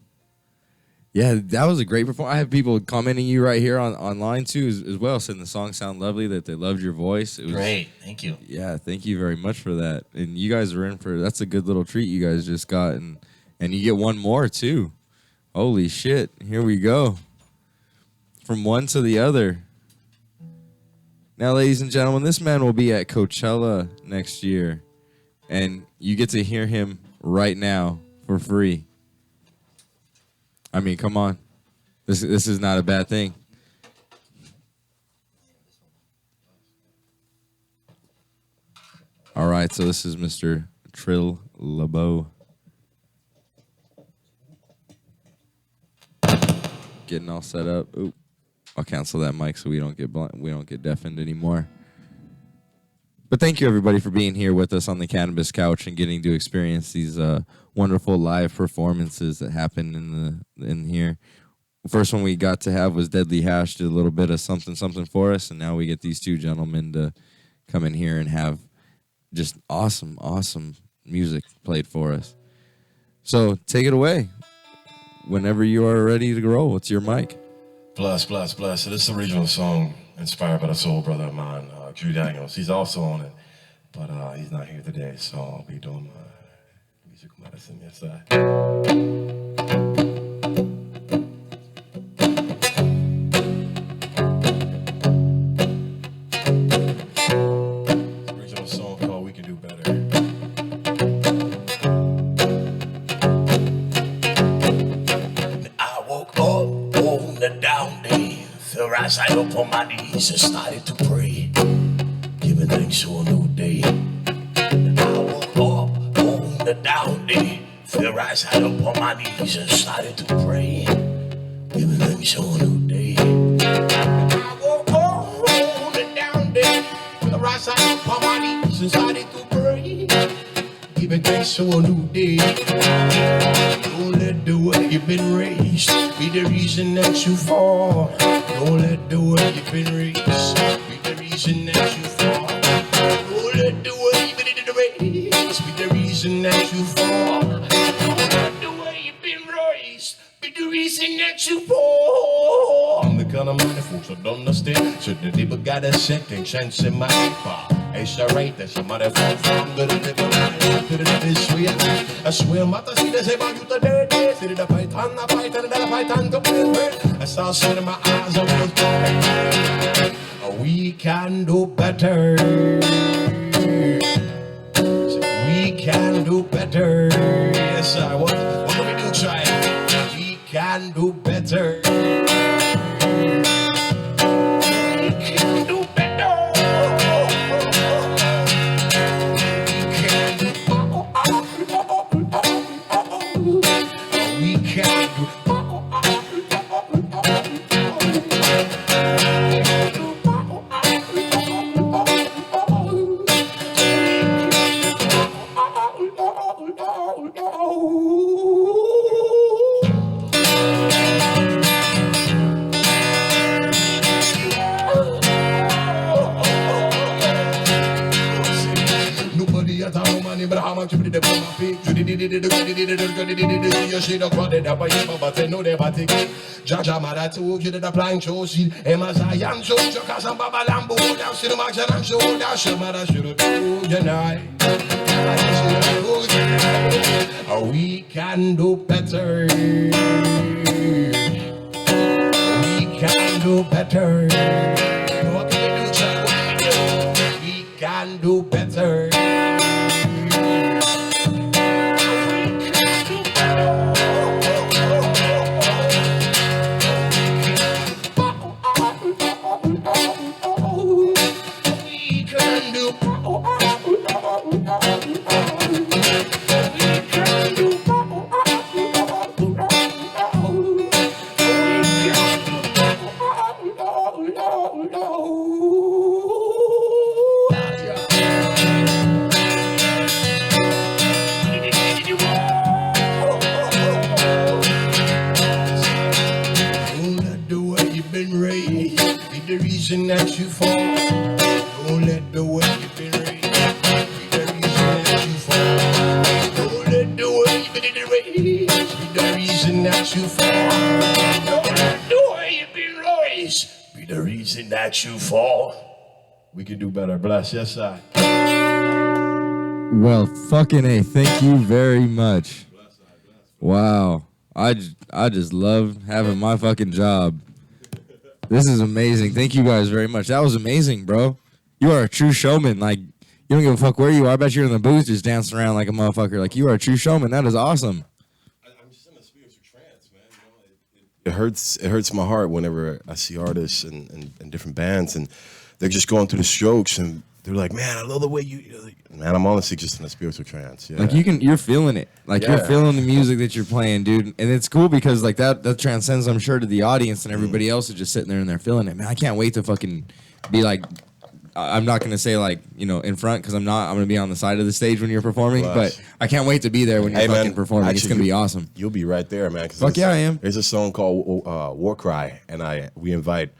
Yeah, that was a great performance. I have people commenting you right here online too as well, saying the song sound lovely, that they loved your voice. It was Great. Thank you. Yeah, thank you very much for that. And you guys are in for that's a good little treat you guys just got, and you get one more too. Holy shit! Here we go. From one to the other. Now, ladies and gentlemen, this man will be at Coachella next year, and you get to hear him right now for free. I mean, come on. This is not a bad thing. All right, so this is Mr. Trill LeBeau. Getting all set up. Oop. I'll cancel that mic so we don't get deafened anymore. But thank you everybody for being here with us on the Cannabis Couch and getting to experience these wonderful live performances that happen in here. The first one we got to have was Deadly Hash, did a little bit of something for us, and now we get these two gentlemen to come in here and have just awesome music played for us. So take it away. Whenever you are ready to roll, it's your mic. Bless. So this is an original song inspired by the soul brother of mine, Drew Daniels. He's also on it, but he's not here today, so I'll be doing my musical medicine. Yes, original song called We Can Do Better. I woke up on the down day, fell right side up on my knees and started to pray, giving thanks for a new day. I woke up on the down day, fell right side up on my knees and started to pray, giving thanks for a new day. I woke up on the down day, fell right side up on my knees and started to pray, giving thanks for a new day. Don't let the way you've been raised be the reason that you fall. Don't let the way you've been raised be the reason that you fall. Don't let the way you've been raised be the reason that you fall. Don't let the way you've been raised be the reason that you fall. I'm the kind of man that folks don't understand. So the people got a second chance in my life. It's alright that somebody fall from good to the this way. I swear, Mata see the same about you today. See the python, and the python to play. I saw sun in my eyes, I was blind. We can do better. We can do better. Yes, I what do we do? Try it. We can do better. We can do better. Nobody at home, money, but how much you did my pig? You should have got it up by you, but I know they but take it. Jaja Maratu, you did a blind show, see, Emma Zayan, so Jokasam Baba Lambo, down Cinemax and I'm so down Shamara should have been you know. We can do better. We can do better. What can we do, child? We can do better. That you fall. Don't let the way you've been raised be the reason that you fall. Don't let the way you've been raised be the reason that you fall. Don't let the way you've been raised be the reason that you fall. We can do better. Bless. Yes, sir. Well, fucking A, thank you very much. Wow. I just love having my fucking job. This is amazing. Thank you guys very much. That was amazing, bro. You are a true showman. Like, you don't give a fuck where you are. I bet you're in the booth just dancing around like a motherfucker. Like, you are a true showman. That is awesome. I'm just in a spiritual trance, man. You know, it hurts my heart whenever I see artists and different bands, and they're just going through the strokes, and they're like, man, I love the way you man, I'm honestly just in a spiritual trance. Yeah. Like, you're feeling it. Like, you're feeling the music that you're playing, dude. And it's cool because, like, that transcends, I'm sure, to the audience, and everybody else is just sitting there and they're feeling it. Man, I can't wait to fucking be like, I'm not going to say, like, you know, in front, because I'm not. I'm going to be on the side of the stage when you're performing. But I can't wait to be there when you're fucking performing. Actually, it's going to be awesome. You'll be right there, man. Fuck yeah, I am. There's a song called War Cry, and we invite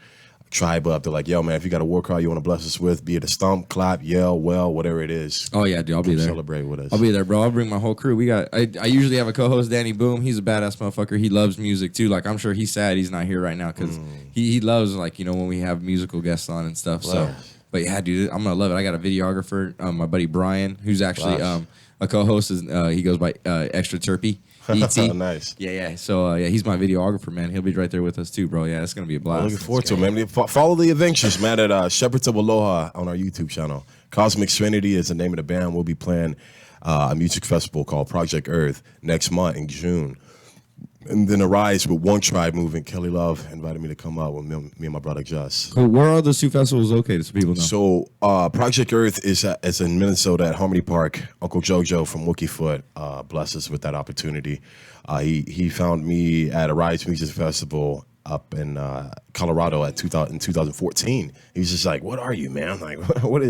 tribe up. They're like, yo, man, if you got a war cry you want to bless us with, be it a stomp, clap, yell, well, whatever it is. Oh yeah, dude, I'll be there. Celebrate with us. I'll be there, bro. I'll bring my whole crew. I usually have a co-host, Danny Boom. He's a badass motherfucker. He loves music too. Like, I'm sure he's sad he's not here right now because he loves, like, you know, when we have musical guests on and stuff. So, but yeah, dude, I'm gonna love it. I got a videographer, my buddy Brian, who's actually a co-host. He goes by Extra Terpy. E.T. Nice. Yeah. So, he's my videographer, man. He'll be right there with us, too, bro. Yeah, it's going to be a blast. Looking forward to it, man. Follow the adventures, man, at Shepherds of Aloha on our YouTube channel. Cosmic Serenity is the name of the band. We'll be playing a music festival called Project Earth next month in June. And then Arise with One Tribe Movement. Kelly Love invited me to come out with me and my brother Just. Cool. Where are those two festivals located so people know? So Project Earth is in Minnesota at Harmony Park. Uncle Jojo from Wookiefoot blessed us with that opportunity. He found me at Arise Music Festival up in Colorado in 2014. He was just like, "What are you, man? Like, when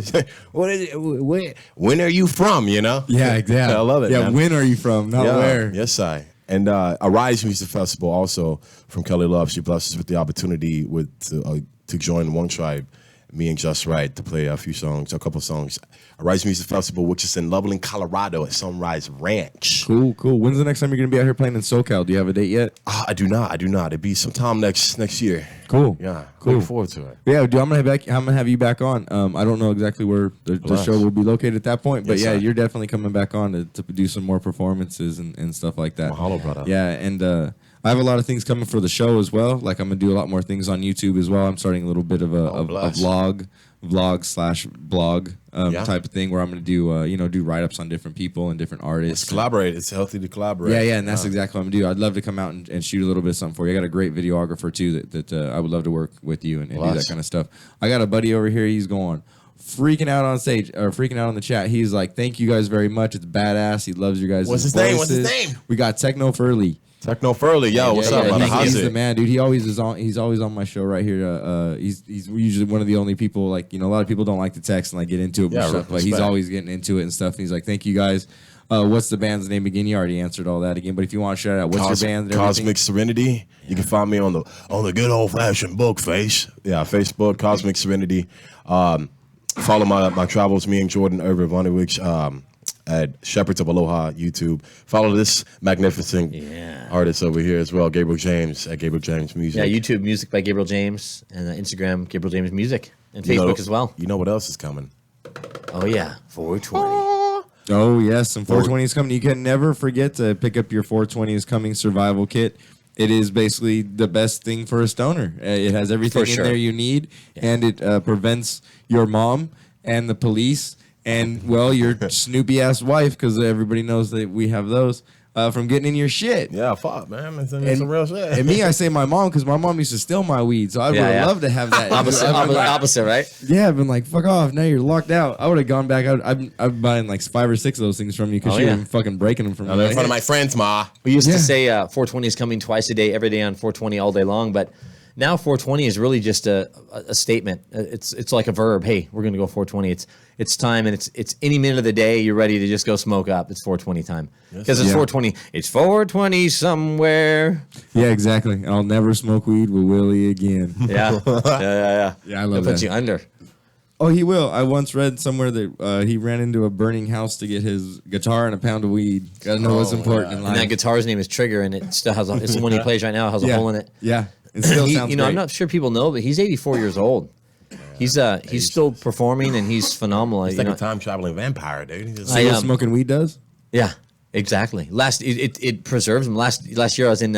are you from? You know?" Yeah. I love it. Yeah, man. when are you from? Not where. Yes, I. And Arise Music Festival also from Kelly Love. She blessed us with the opportunity to join One Tribe, me and Just Right, to play a couple songs. Arise Music Festival, which is in Loveland, Colorado at Sunrise Ranch. Cool. When's the next time you're going to be out here playing in SoCal? Do you have a date yet? I do not. It'll be sometime next year. Cool. Yeah. Cool. Looking forward to it. Yeah, dude, I'm gonna have you back on. I don't know exactly where the show will be located at that point, but you're definitely coming back on to do some more performances and stuff like that. Mahalo, brother. Yeah, and I have a lot of things coming for the show as well. Like, I'm gonna do a lot more things on YouTube as well. I'm starting a little bit of a vlog/blog type of thing where I'm gonna do write-ups on different people and different artists. Let's collaborate. It's healthy to collaborate. Yeah, and that's exactly what I'm gonna do. I'd love to come out and shoot a little bit of something for you. I got a great videographer too that I would love to work with you and do that kind of stuff. I got a buddy over here. He's going freaking out on stage or freaking out on the chat. He's like, "Thank you guys very much. It's badass. He loves you guys." What's his name? What's his name? We got Techno Furley. Techno Furley, yo, what's up, brother? He's the man, dude. He always is on. He's always on my show right here. He's usually one of the only people. Like, you know, a lot of people don't like to text and like get into it, and stuff. But he's always getting into it and stuff. And he's like, "Thank you guys." What's the band's name again? You already answered all that again. But if you want to shout out, what's your band? Cosmic Serenity. You can find me on the good old fashioned book face. Yeah, Facebook, Cosmic Serenity. Follow my travels, me and Jordan Irvin Vonowich, at Shepherds of Aloha YouTube. Follow this magnificent artist over here as well, Gabriel James at Gabriel James Music. Yeah, YouTube Music by Gabriel James, and Instagram Gabriel James Music, and Facebook as well. You know what else is coming? Oh yeah, 420. Oh yes, some 420 is coming. You can never forget to pick up your 420 is coming survival kit. It is basically the best thing for a stoner. It has everything in there you need, and it prevents your mom and the police and, well, your Snoopy ass wife, because everybody knows that we have those, from getting in your shit. Yeah, fuck, man. It's some real shit. And me, I say my mom, because my mom used to steal my weed, so I would have loved to have that. Opposite, right? Yeah, I've been like, fuck off. Now you're locked out. I would have gone back. I've buying like 5 or 6 of those things from you because you're fucking breaking them from me. In front of my friends, ma. We used to say 420 is coming twice a day, every day on 420 all day long, but now 420 is really just a statement. It's like a verb. Hey, we're gonna go 420. It's time, and it's any minute of the day you're ready to just go smoke up. It's 420 time because it's 420. It's 420 somewhere. Yeah, exactly. And I'll never smoke weed with Willie again. Yeah. Yeah, I love that. Put you under. Oh, he will. I once read somewhere that he ran into a burning house to get his guitar and a pound of weed. Gotta know what's important in life. And that guitar's name is Trigger, and it still has it's the one he plays right now. It has a hole in it. Yeah. It still sounds great. I'm not sure people know, but he's 84 years old. He's still performing, and he's phenomenal. He's like a time traveling vampire, dude. See what smoking weed does? Yeah, exactly. It preserves him. Last year I was in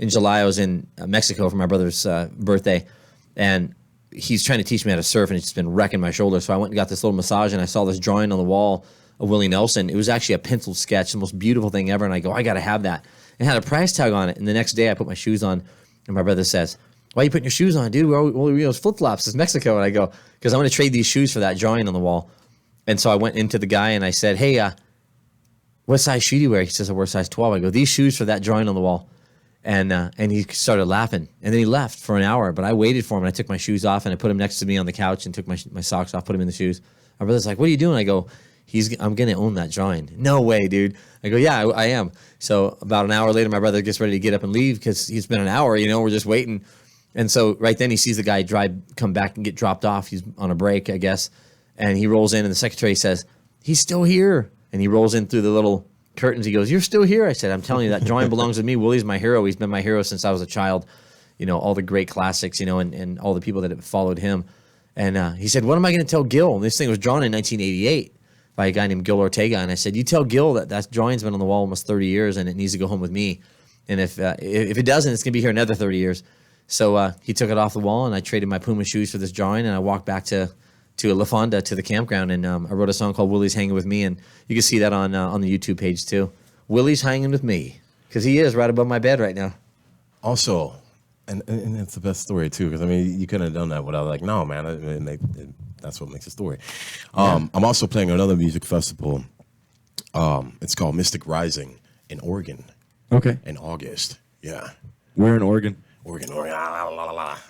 July. I was in Mexico for my brother's birthday, and he's trying to teach me how to surf, and it's just been wrecking my shoulder. So I went and got this little massage, and I saw this drawing on the wall of Willie Nelson. It was actually a pencil sketch, the most beautiful thing ever. And I go, I got to have that. It had a price tag on it. And the next day I put my shoes on, and my brother says, "Why are you putting your shoes on, dude? We're those flip-flops. It's Mexico." And I go, because I want to trade these shoes for that drawing on the wall. And so I went into the guy, and I said, "Hey, what size shoe do you wear?" He says, "I wear size 12. I go, "These shoes for that drawing on the wall." And he started laughing. And then he left for an hour. But I waited for him, and I took my shoes off, and I put him next to me on the couch and took my socks off, put him in the shoes. My brother's like, "What are you doing?" I go, I'm going to own that drawing." "No way, dude." I go, "Yeah, I am." So about an hour later, my brother gets ready to get up and leave because he's been an hour, we're just waiting. And so right then he sees the guy come back and get dropped off. He's on a break, I guess. And he rolls in, and the secretary says, "He's still here." And he rolls in through the little curtains. He goes, "You're still here?" I said, "I'm telling you, that drawing belongs to me. Willie's my hero. He's been my hero since I was a child. All the great classics, and all the people that have followed him." And he said, "What am I going to tell Gil?" And this thing was drawn in 1988 by a guy named Gil Ortega. And I said, "You tell Gil that drawing's been on the wall almost 30 years, and it needs to go home with me. And if it doesn't, it's going to be here another 30 years. So he took it off the wall, and I traded my Puma shoes for this drawing, and I walked back to La Fonda, to the campground, and I wrote a song called "Willie's Hanging With Me," and you can see that on the YouTube page too. Willie's hanging with me, because he is right above my bed right now. Also, and it's the best story too, because you couldn't have done that without no, man. That's what makes a story. I'm also playing another music festival. It's called Mystic Rising in Oregon. Okay. In August. Yeah. We're in Oregon. Oregon.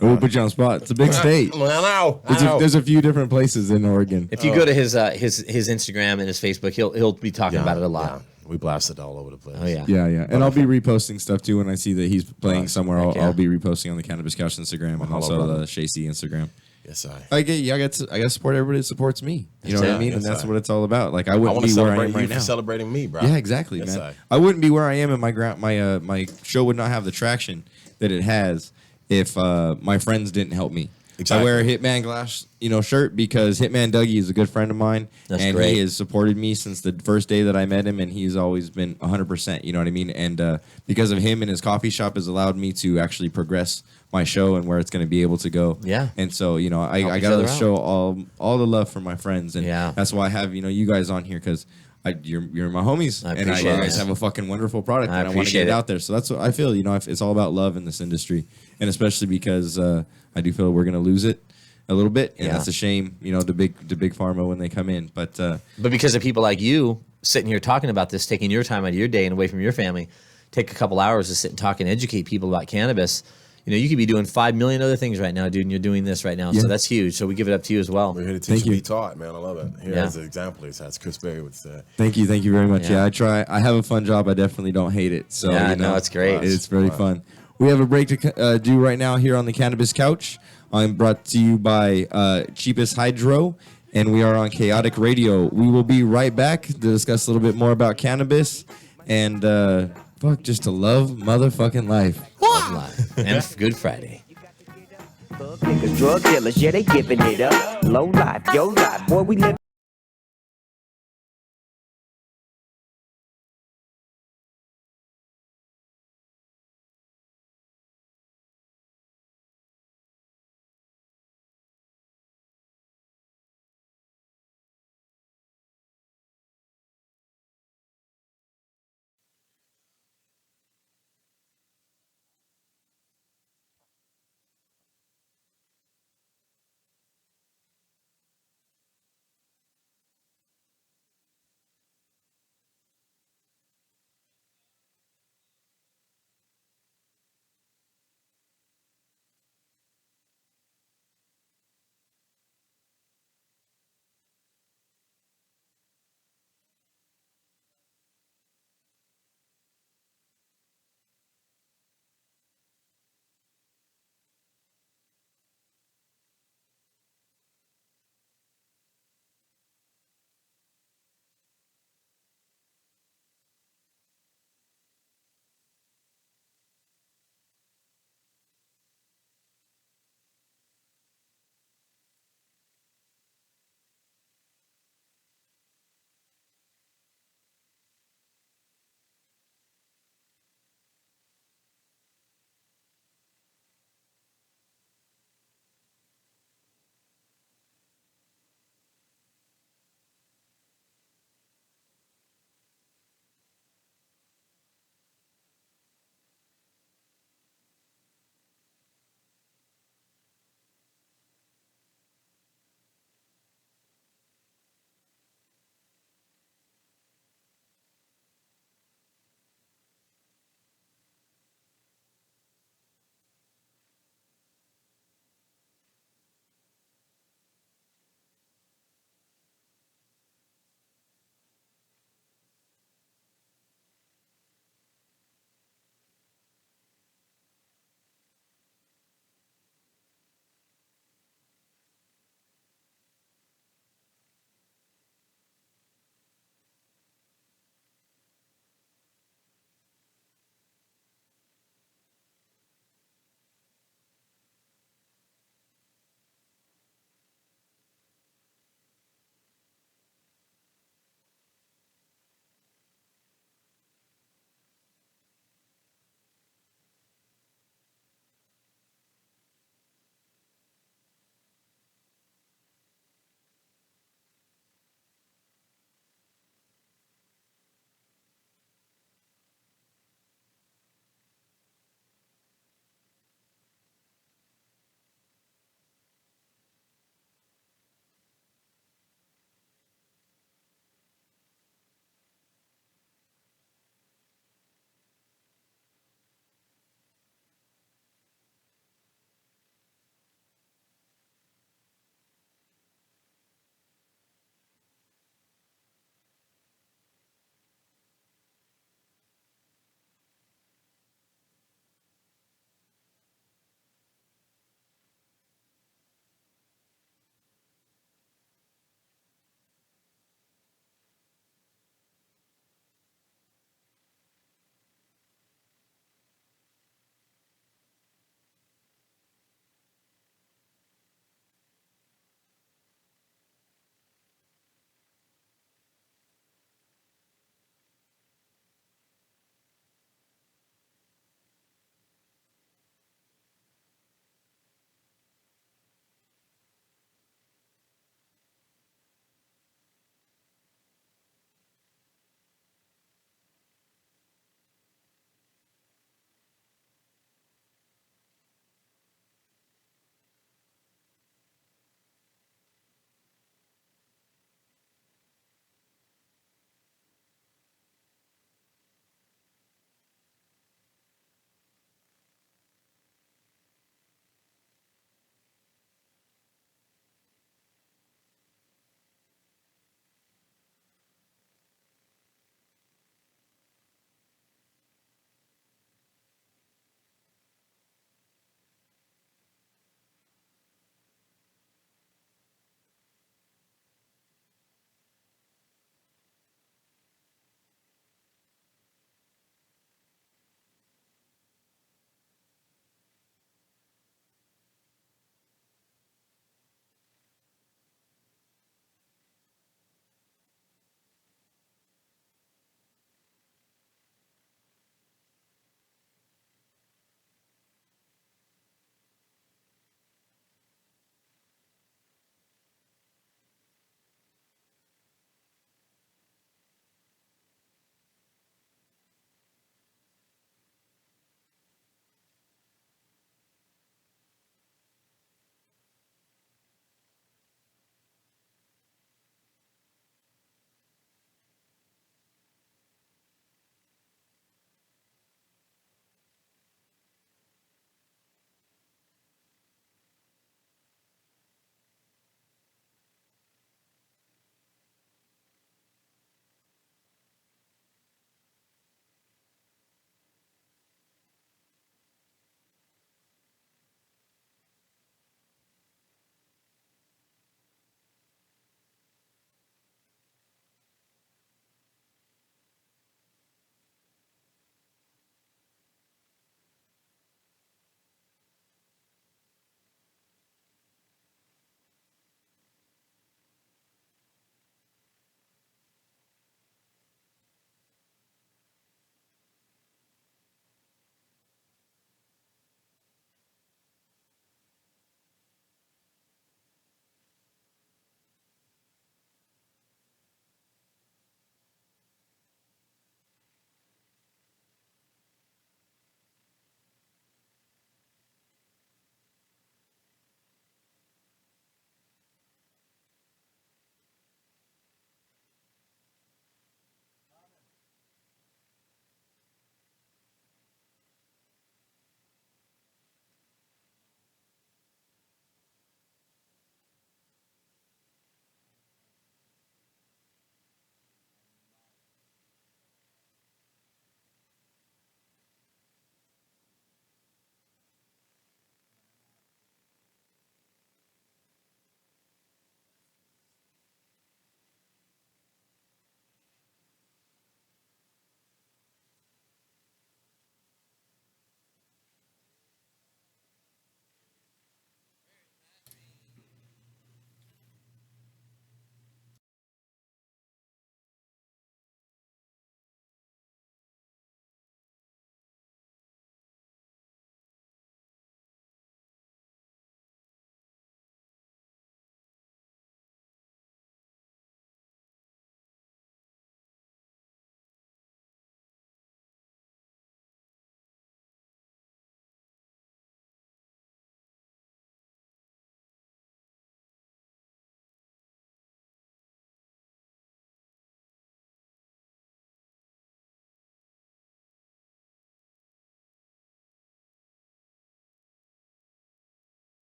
We'll put you on spot. It's a big state. I know. There's a few different places in Oregon. If you go to his Instagram and his Facebook, he'll be talking about it a lot. Yeah. We blasted all over the place. Oh yeah. Yeah. And I'll be reposting stuff too when I see that he's playing somewhere. I'll be reposting on the Cannabis Couch Instagram and also the Shay C Instagram. Yes, I got to support everybody that supports me. You know what I mean? And that's what it's all about. Like I wouldn't be where I am right now. For celebrating me, bro. Yeah, exactly, man. I wouldn't be where I am, and my show would not have the traction that it has if my friends didn't help me. Exactly. I wear a Hitman Glass, shirt because Hitman Dougie is a good friend of mine, great. He has supported me since the first day that I met him, and he's always been 100%. You know what I mean? And because of him and his coffee shop has allowed me to actually progress my show and where it's going to be able to go. Yeah. And so I got to show all the love for my friends, and that's why I have you guys on here because. You're my homies, and you guys have a fucking wonderful product, and I want to get it out there. So that's what I feel. It's all about love in this industry, and especially because I do feel we're gonna lose it, a little bit, and Yeah. that's a shame. The big pharma when they come in, but But because of people like you sitting here talking about this, taking your time out of your day and away from your family, take a couple hours to sit and talk and educate people about cannabis. You could be doing 5 million other things right now, dude, and you're doing this right now. Yeah. So that's huge. So we give it up to you as well. We're here to Thank teach you. and be taught, man. I love it. Here Yeah. as an example, as Chris Berry would say. thank you very much. Yeah. Yeah, I try. I have a fun job. I definitely don't hate it. So Yeah, no, it's great. It's very fun. We have a break to do right now here on the Cannabis Couch. I'm brought to you by Cheapest Hydro, and we are on Kaotic Radio. We will be right back to discuss a little bit more about cannabis and just to love motherfucking life. Love life. And Good Friday. Niggas, drug dealers, yeah, they giving it up. Low life, yo life, boy, we live.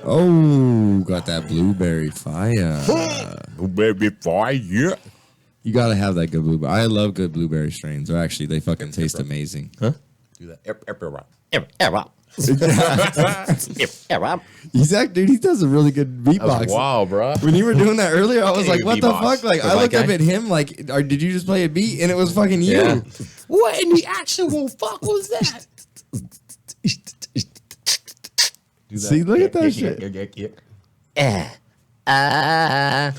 Oh, got that blueberry fire. Baby fire. You gotta have that good blueberry. I love good blueberry strains. Or actually, they fucking taste amazing. Huh? Do that. Every rock. Zach, dude, he does a really good beatbox. Wow, bro. When you were doing that earlier, I was Okay, like, what the beatbox. fuck? Like, The I white looked up guy? at him like, did you just play a beat? And it was fucking you. Yeah. What in the actual fuck was that? See, look at that shit. Yeah,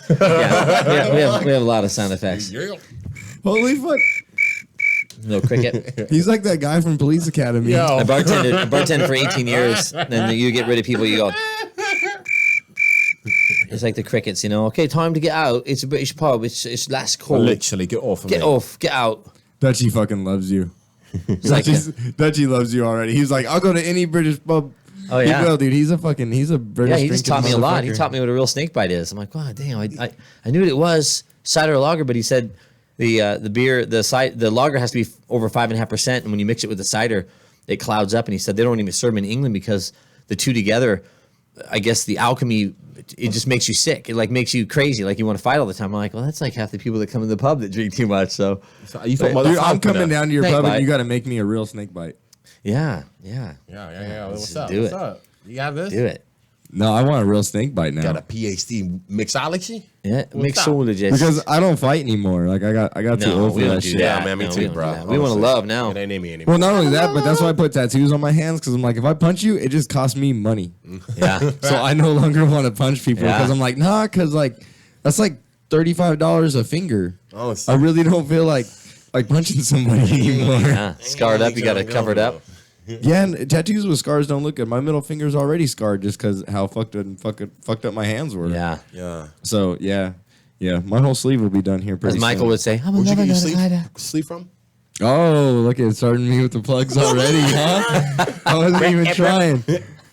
we have a lot of sound effects. Holy fuck. No cricket. He's like that guy from Police Academy. I bartended for 18 years. Then you get rid of people, you go. It's like the crickets, you know. Okay, time to get out. It's a British pub. It's last call. Literally, get off of Get me. off. Get out. Dutchie fucking loves you. Like, Dutchie loves you already. He's like, I'll go to any British pub. oh yeah. He will, dude. He's a British. Yeah, he just taught me a lot. He motherfucker. taught me what a real snake bite is. I'm like, wow, damn, I knew what it was, cider or lager, but he said the beer, the lager has to be over 5.5%, and when you mix it with the cider, it clouds up. And he said they don't even serve them in England because the two together, I guess the alchemy, it just makes you sick. It like makes you crazy, like you want to fight all the time. I'm like, well, that's like half the people that come in the pub that drink too much. So You Dude, I'm coming down to your Snake pub bite. and you got to make me a real snake bite. yeah. Yeah. Let's What's just up? do What's it. up? You have this? Do it. No, I want a real snake bite now. Got a PhD mixology? Yeah, What's up? mixologist. Because I don't fight anymore. Like I got too no, old for we don't that do shit. that. Yeah, man, me No, too, we don't do bro. that. We want to Honestly. love now. It ain't me anymore. Well, not only that, but that's why I put tattoos on my hands because I'm like, if I punch you, it just costs me money. Yeah. So I no longer want to punch people Yeah. because I'm like, nah, because like that's like $35 a finger. Oh, it's- I really don't feel like punching somebody anymore. Yeah. Scarred up, you got to cover it up. Yeah, and tattoos with scars don't look good. My middle finger's already scarred just because how fucked up my hands were. Yeah. Yeah. So yeah, my whole sleeve will be done here pretty As Michael soon. would say, I'm a Where'd you lover, get your not a sleep, fighter. sleep from? Oh, look at it starting me with the plugs already, huh? I wasn't even trying.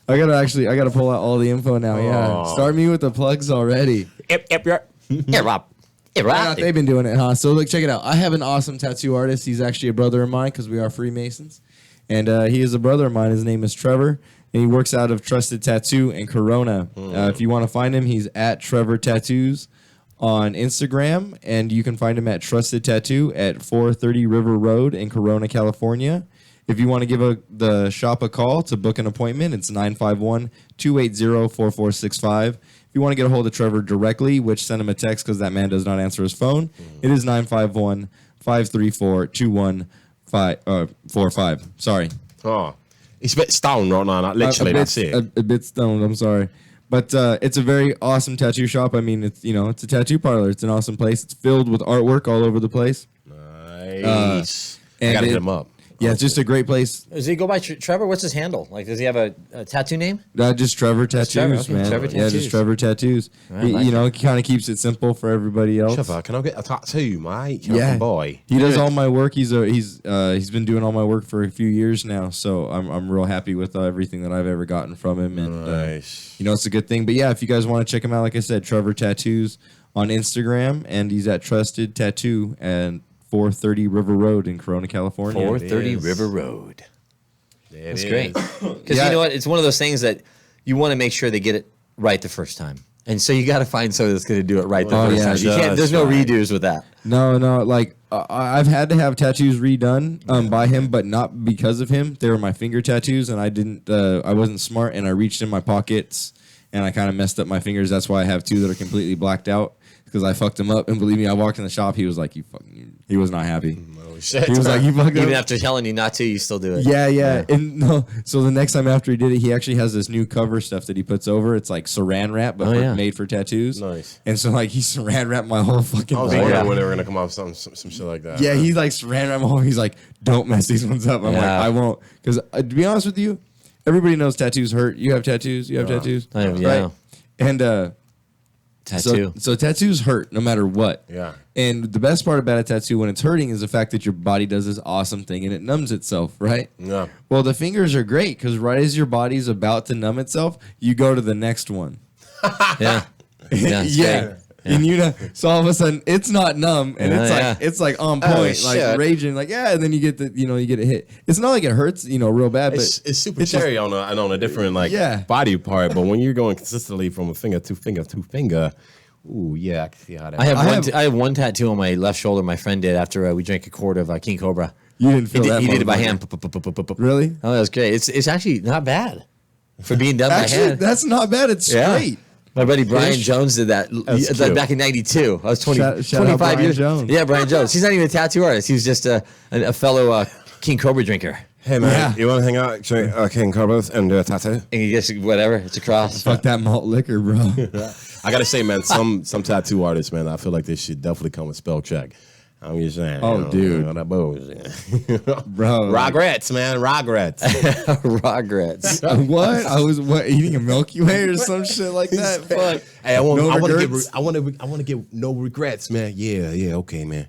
I gotta pull out all the info now. Yeah, start me with the plugs already. Yeah, Rob. Yeah, Why not? Rob. They've been doing it, huh? So look, check it out. I have an awesome tattoo artist. He's actually a brother of mine because we are Freemasons, and he is a brother of mine. His name is Trevor, and he works out of Trusted Tattoo in Corona. If you want to find him, he's at Trevor Tattoos on Instagram, and you can find him at Trusted Tattoo at 430 River Road in Corona, California. If you want to give the shop a call to book an appointment, it's 951-280-4465. If you want to get a hold of Trevor directly, which send him a text because that man does not answer his phone, it is 951-534-2145. Sorry. Oh. It's a bit stoned right now. Like, literally, that's it. A bit stoned, I'm sorry. But it's a very awesome tattoo shop. I mean, it's a tattoo parlor. It's an awesome place. It's filled with artwork all over the place. Nice. I and gotta it- hit him up. Yeah, it's just a great place. Does he go by Trevor? What's his handle? Like, does he have a tattoo name? Just Trevor Tattoos, Trevor, okay. man. Trevor Yeah, Tattoos. just Trevor Tattoos. I like He kind of keeps it simple for everybody else. Trevor, can I get a tattoo, mate? Can I Yeah, come by? he does all my work. He's been doing all my work for a few years now, so I'm real happy with everything that I've ever gotten from him, and Nice. it's a good thing. But yeah, if you guys want to check him out, like I said, Trevor Tattoos on Instagram, and he's at Trusted Tattoo and 430 River Road in Corona, California. 430 is. River Road. There That's it great. is. Because Yeah. you know what? It's one of those things that you want to make sure they get it right the first time. And so you got to find someone that's going to do it right the Oh, first yeah, time. You can't, there's no just right. redos with that. No, like I've had to have tattoos redone by him, but not because of him. They were my finger tattoos, and I wasn't smart, and I reached in my pockets, and I kind of messed up my fingers. That's why I have two that are completely blacked out because I fucked him up. And believe me, I walked in the shop. He was like, he was not happy. Oh, shit. He was like, you fucked Even up. after telling you not to, you still do it. Yeah. And no, so the next time after he did it, he actually has this new cover stuff that he puts over. It's like saran wrap, but made for tattoos. Nice. And so like he saran wrapped my whole fucking I was body. wondering when they were gonna come out with some shit like that. Yeah, he like saran wrapped my whole. He's like, don't mess these ones up. I'm like, Yeah. I won't, because to be honest with you, everybody knows tattoos hurt. You have tattoos. You have tattoos. Yeah. And Tattoo. So tattoos hurt no matter what. Yeah. And the best part about a tattoo when it's hurting is the fact that your body does this awesome thing and it numbs itself, right? Yeah. Well, the fingers are great because right as your body's about to numb itself, you go to the next one. Yeah. Yeah. It's Yeah. great. And so all of a sudden it's not numb, and it's like on point, like raging, like and then you get you get a hit. It's not like it hurts, real bad, but it's super cherry on a different body part. But when you're going consistently from a finger to finger, ooh yeah, I can see how that. I have one tattoo on my left shoulder. My friend did after we drank a quart of King Cobra. You didn't feel that? He did it by hand. Really? Oh, that was great. It's actually not bad for being done by hand. That's not bad. It's straight. My buddy Brian Jones did that back in '92. I was 25 years old. Yeah, Brian Jones. He's not even a tattoo artist. He was just a fellow King Cobra drinker. Hey man, you want to hang out, drink King Cobras, and do a tattoo? And he just whatever. It's a cross. Fuck that malt liquor, bro. I gotta say, man, some tattoo artists, man, I feel like they should definitely come with spell check. I'm just saying. Oh, dude. That bullshit. Bro. Regrets, man. Regrets. Regrets. What? I was eating a Milky Way or some shit like that? Fuck. Hey, I want to get no regrets, man. Yeah, okay, man.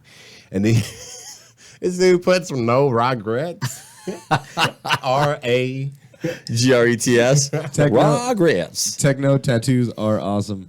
And then this dude puts no regrets. RAGRETS. Regrets. Techno tattoos are awesome.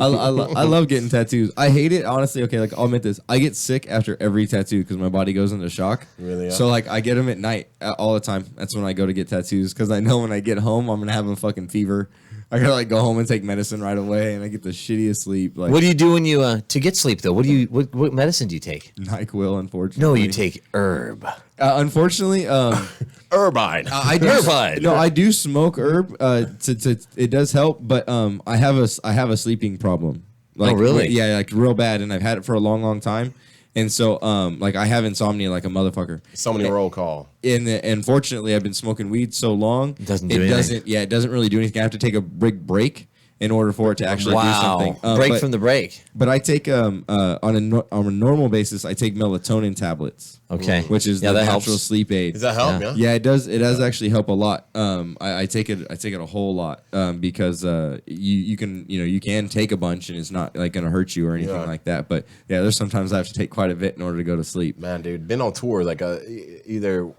I love getting tattoos. I hate it, honestly. Okay, I'll admit this. I get sick after every tattoo because my body goes into shock. Really? So, I get them at night all the time. That's when I go to get tattoos because I know when I get home, I'm going to have a fucking fever. I got to, go home and take medicine right away, and I get the shittiest sleep. What do you do when you, to get sleep, though? What medicine do you take? NyQuil, unfortunately. No, you take herb. Unfortunately, Herbine. I do smoke herb. It does help, but I have a sleeping problem. Oh, really? Yeah, real bad, and I've had it for a long, long time. And so, I have insomnia like a motherfucker. Somebody roll call. And unfortunately, I've been smoking weed so long. It doesn't do anything. Yeah, it doesn't really do anything. I have to take a big break in order for it to actually do something. Break from the break. But I take on a normal basis, I take melatonin tablets. Okay, which is the natural sleep aid. Does that help? Yeah, yeah, it does. It does actually help a lot. I take it a whole lot because you can take a bunch and it's not going to hurt you or anything like that. But yeah, there's sometimes I have to take quite a bit in order to go to sleep. Man, dude, been on tour either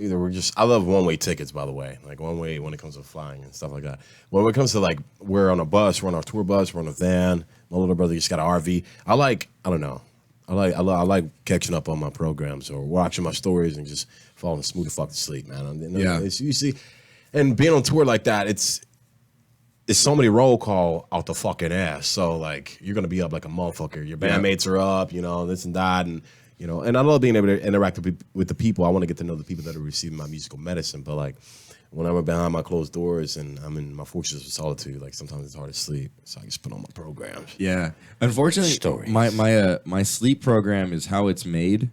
we're just, I love one-way tickets, by the way, one way when it comes to flying and stuff like that. When it comes to we're on a bus, we're on our tour bus, we're on a van. My little brother just got an RV. I like catching up on my programs or watching my stories and just falling smooth the fuck to sleep, man. It's, you see, and being on tour like that, it's so many roll call out the fucking ass. So you're gonna be up like a motherfucker. Your bandmates are up, this and that, and and I love being able to interact with the people. I want to get to know the people that are receiving my musical medicine. But when I'm behind my closed doors and I'm in my fortress of solitude, sometimes it's hard to sleep. So I just put on my programs. Yeah, unfortunately, my sleep program is how it's made.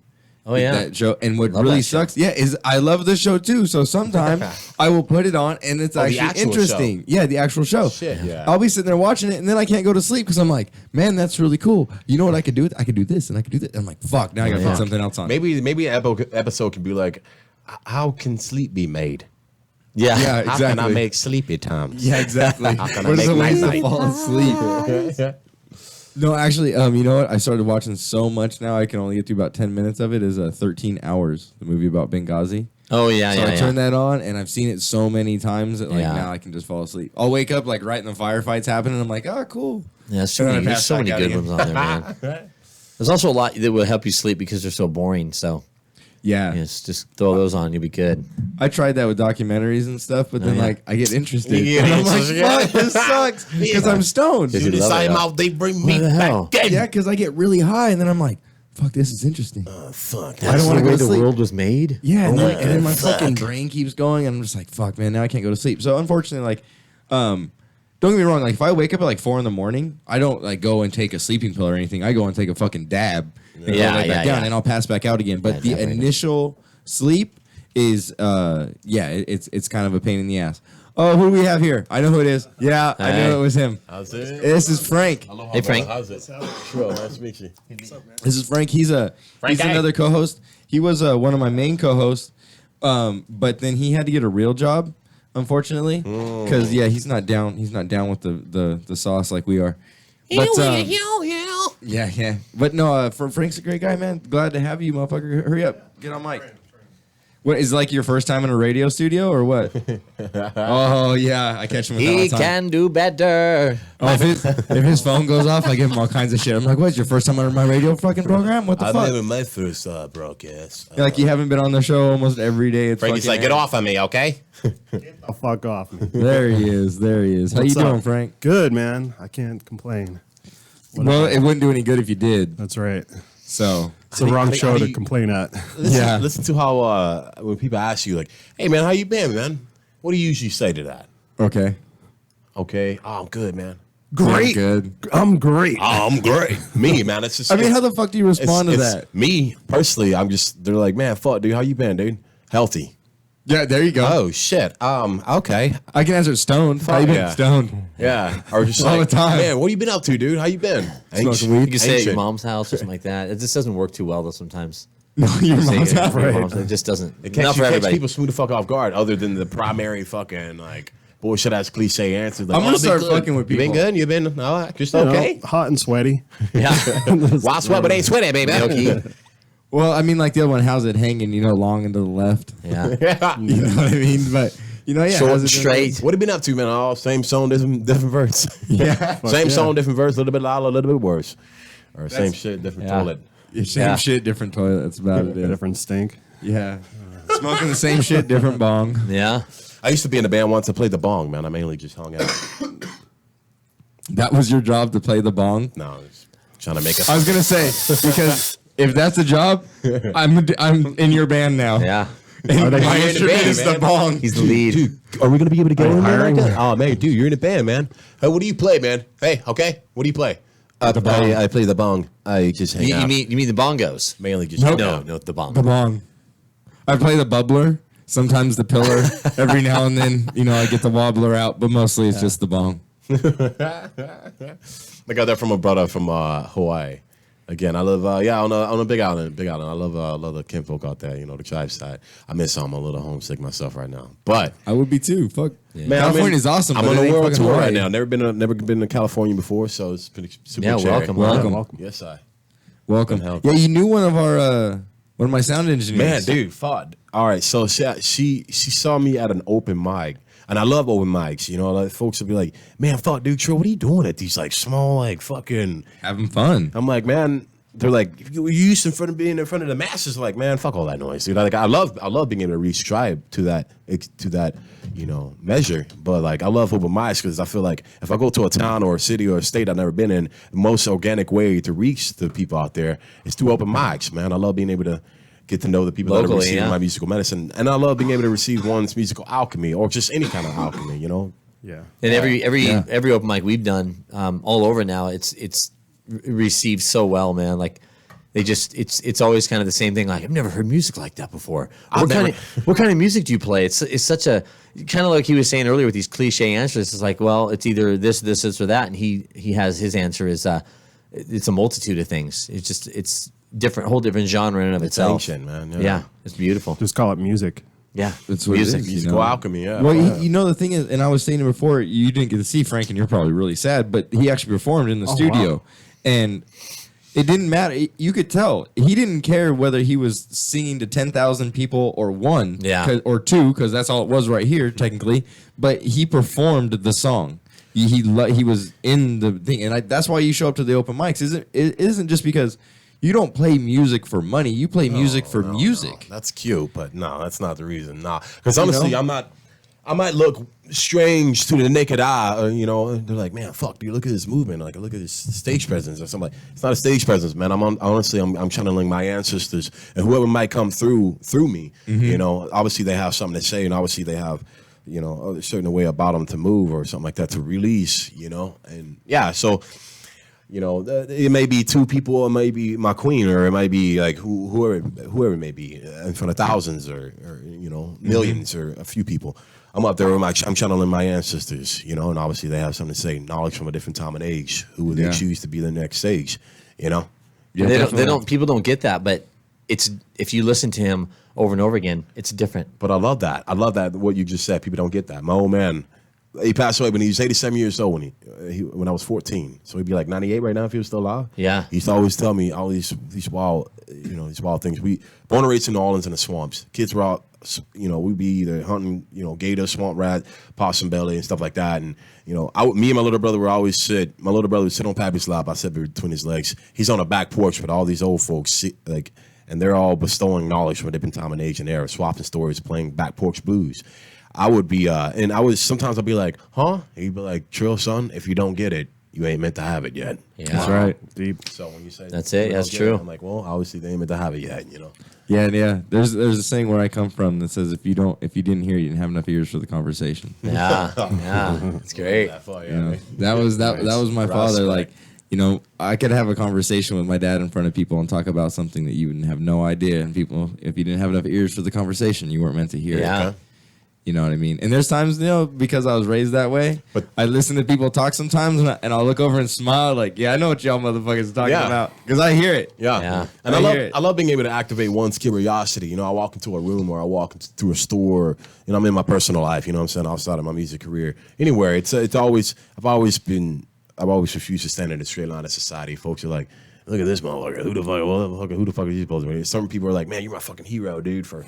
Oh yeah, that show. And what really sucks, is I love the show too. So sometimes I will put it on and it's actually interesting. Show. Yeah, the actual show. Shit, yeah. I'll be sitting there watching it and then I can't go to sleep because I'm like, man, that's really cool. You know what I could do? I could do this and I could do that. And I'm like, fuck, now I got to put something else on. Maybe an episode can be how can sleep be made? Yeah, exactly. How can I make sleepy times? Yeah, exactly. How can I make night? Fall asleep. No, actually, you know what? I started watching so much now I can only get through about 10 minutes of it. Is 13 Hours, the movie about Benghazi. Oh, yeah, so I turned that on, and I've seen it so many times that now I can just fall asleep. I'll wake up right in the firefights happen, and I'm like, oh, cool. Yeah, there's so many good ones on there, man. There's also a lot that will help you sleep because they're so boring, so... Yeah. Just throw those on, you'll be good. I tried that with documentaries and stuff, but then I get interested. And I'm like, fuck, this sucks. Because I'm stoned. You decide out, they bring me back. Yeah, because I get really high and then I'm like, fuck, this is interesting. Fuck. I don't want to go to sleep. The world was made? Yeah, and then my fucking brain keeps going and I'm just like, fuck, man, now I can't go to sleep. So unfortunately, don't get me wrong, if I wake up at 4 in the morning, I don't go and take a sleeping pill or anything. I go and take a fucking dab. And go back down, and I'll pass back out again. But the initial sleep is, it's kind of a pain in the ass. Oh, who do we have here? I know who it is. Yeah, I knew it was him. How's it? This is Frank. Hey, Frank. How's it? Sure, nice to meet you. What's up, man? This is Frank. He's another co-host. He was one of my main co-hosts, but then he had to get a real job, unfortunately, because he's not down. He's not down with the sauce like we are. But, yeah. But no, Frank's a great guy, man. Glad to have you, motherfucker. Hurry up. Get on mic. What is it, like your first time in a radio studio or what? Oh yeah, I catch him with that all He the time. can do better. Oh, if his phone goes off, I give him all kinds of shit. I'm like, "What's your first time on my radio fucking program? What the fuck?" my first broadcast. Yeah, like you haven't been on the show almost every day. It's Frankie's fucking like, get off of me, okay? Oh, fuck off. Man. There he is. There he is. How What's you doing, up? Frank? Good, man. I can't complain. Well, it wouldn't do any good if you did. That's right. So It's the wrong show how to you- complain at. Yeah. Listen to how when people ask you like, "Hey man, how you been, man?" What do you usually say to that? okay, Okay, oh, I'm good, man. Great. good. I'm great. Oh, I'm great. Me, man. It's just. I mean, how the fuck do you respond to it's that? Me personally, I'm just. They're like, man, fuck, dude. How you been, dude? Healthy. Yeah, there you go. Oh shit. Okay. I can answer stoned. How you been? yeah. Stoned. Yeah. Or just All like, the time. man, what you been up to, dude? How you been? Smoking weed? You can say at your Ancient. mom's house or something like that. It just doesn't work too well though sometimes. No, your Say mom's it not at your right. mom's, it just doesn't. It Not catch, for catch everybody. people smooth the fuck off guard, other than the primary fucking like bullshit ass cliche answers. Like, I'm gonna "Oh, start been good. fucking with You been people. good? You been just You know, okay? hot and sweaty. Yeah. Wild sweat, but ain't sweaty, baby. Okay. Well, I mean, like the other one, how's it hanging? You know, long and to the left. Yeah. You know what I mean? But you know, yeah, Short how's and it been? straight. What have you been up to, man? Oh, same song, different verse. Yeah, Same yeah. song, different verse, a little bit louder, a little bit worse. Or same shit, different Yeah. toilet. same Yeah. shit, different toilet. That's about it. Yeah. Different stink. Yeah. Smoking the same shit, different bong. Yeah. I used to be in a band once. I played the bong, man. I mainly just hung out. That was your job to play the bong. No, I was trying to make it. I was gonna say because if that's a job, I'm in your band now. Yeah. And my hiring the instrument band, is the man? bong. He's the lead. Dude, are we gonna be able to go in there like hiring? that? Oh man, dude, you're in a band, man. Hey, what do you play, man? Hey, okay, what do you play? The bong. I play the bong. I just hang You, out. you mean the bongos? mainly just Nope. hang No, out. no, the bong. The bong. I play the bubbler. Sometimes the pillar. Every now and then, you know, I get the wobbler out, but mostly it's just the bong. I got that from a brother from Hawaii. Again, I live on a big island. I love the kinfolk out there. You know, the tribe side. I miss them. I'm a little homesick myself right now. But I would be too. Fuck. man, California's awesome. I'm but on it a ain't world fucking tour right Hawaii. now. Never been to California before, so it's been super. Yeah, cherry. welcome. Welcome. Yes, I. Welcome. Help. Yeah, you knew one of my sound Man, engineers. dude, fuck. All right, so she saw me at an open mic, and I love open mics. You know, like folks will be like, "Man, fuck, dude, Trill, what are you doing at these like small, like fucking?" Having fun. I'm like, man. They're like, you used in front of being in front of the masses. Like, man, fuck all that noise, dude. Like, I love being able to reach tribe to that, you know, measure. But like, I love open mics because I feel like if I go to a town or a city or a state I've never been in, the most organic way to reach the people out there is through open mics, man. I love being able to get to know the people that are Locally, receiving yeah. my musical medicine, and I love being able to receive one's musical alchemy or just any kind of alchemy, you know. Yeah. And every open mic we've done all over now, it's received so well, man. Like they just it's always kind of the same thing. Like I've never heard music like that before. What kind of music do you play? It's such a kind of like he was saying earlier with these cliche answers. It's like, well, it's either this, or that, and he has his answer is it's a multitude of things. It's different, whole different genre in and of It's itself. ancient, man. Yeah, it's beautiful. Just call it music. Yeah, That's what it music. is. Musical alchemy, yeah. Well, you know, the thing is, and I was saying it before, you didn't get to see Frank, and you're probably really sad, but he actually performed in the studio. Wow. And it didn't matter. You could tell. He didn't care whether he was singing to 10,000 people or one or two, because that's all it was right here, technically. But he performed the song. He was in the thing. And that's why you show up to the open mics. It isn't just because you don't play music for money. You play music for music. No. That's cute, but no, that's not the reason. Nah, because honestly, I might look strange to the naked eye. You know, they're like, man, fuck, dude, look at this movement. Like, look at this stage presence or something. Like, it's not a stage presence, man. I'm channeling my ancestors and whoever might come through me. Mm-hmm. You know, obviously they have something to say, and obviously they have, you know, a certain way about them to move or something like that to release. You know, and yeah, so. You know, it may be two people, or it may be my queen, or it might be like whoever it may be in front of thousands, or you know, millions, or a few people. I'm up there, I'm channeling my ancestors, you know, and obviously they have something to say, knowledge from a different time and age. Who would they choose to be the next stage, you know? Yeah, people don't get that, but it's if you listen to him over and over again, it's different. But I love that. What you just said. People don't get that. My old man, He passed away when he was 87 years old when I was 14. So he'd be like 98 right now if he was still alive. Yeah. He used to always tell me all these wild, these wild things. We born and raised in New Orleans in the swamps. Kids were out, we'd be either hunting, gator, swamp rat, possum belly, and stuff like that. And me and my little brother would always sit. My little brother would sit on Pappy's lap. I sit between his legs. He's on the back porch with all these old folks, and they're all bestowing knowledge from a different time and age and era, swapping stories, playing back porch blues. I would be, sometimes I'd be like, huh? And he'd be like, Trill, son, if you don't get it, you ain't meant to have it yet. Yeah. That's right. Deep. So when you say That's it. That's get true. I'm like, well, obviously they ain't meant to have it yet, Yeah. There's a saying where I come from that says if you didn't hear, you didn't have enough ears for the conversation. Yeah. It's great. That was my father. Like, I could have a conversation with my dad in front of people and talk about something that you wouldn't have no idea. And people, if you didn't have enough ears for the conversation, you weren't meant to hear Yeah. it. You know what I mean? And there's times, because I was raised that way, but I listen to people talk sometimes and I'll look over and smile like, yeah, I know what y'all motherfuckers are talking about. Because I hear it. Yeah. And I love being able to activate one's curiosity. I walk into a room or I walk through a store, I'm in my personal life, outside of my music career. Anywhere. I've always refused to stand in a straight line of society. Folks are like, look at this motherfucker. Who the fuck are you supposed to be? Certain people are like, man, you're my fucking hero, dude, for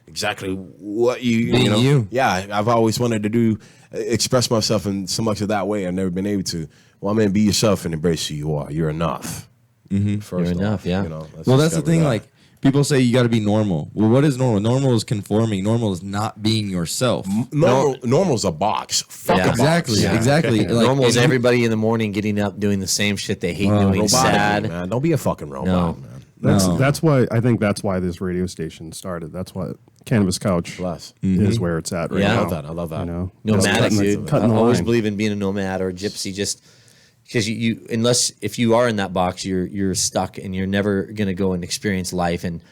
exactly what you. Yeah, I've always wanted to express myself in so much of that way. I've never been able to. Well, man, be yourself and embrace who you are. You're enough. Mm-hmm. You're enough, yeah. That's the thing. Like, people say you got to be normal. Well, what is normal? Normal is conforming. Normal is not being yourself. Normal's a box. Fuck a box. Exactly. Like, normal is everybody in the morning getting up doing the same shit they hate doing. Sad. Man. Don't be a fucking robot, man. That's why I think that's why this radio station started. That's why Cannabis Couch is where it's at right now. I love that. Nomadic, dude. I always line. believe in being a nomad or a gypsy, just because if you are in that box, you're stuck and you're never gonna go and experience life. And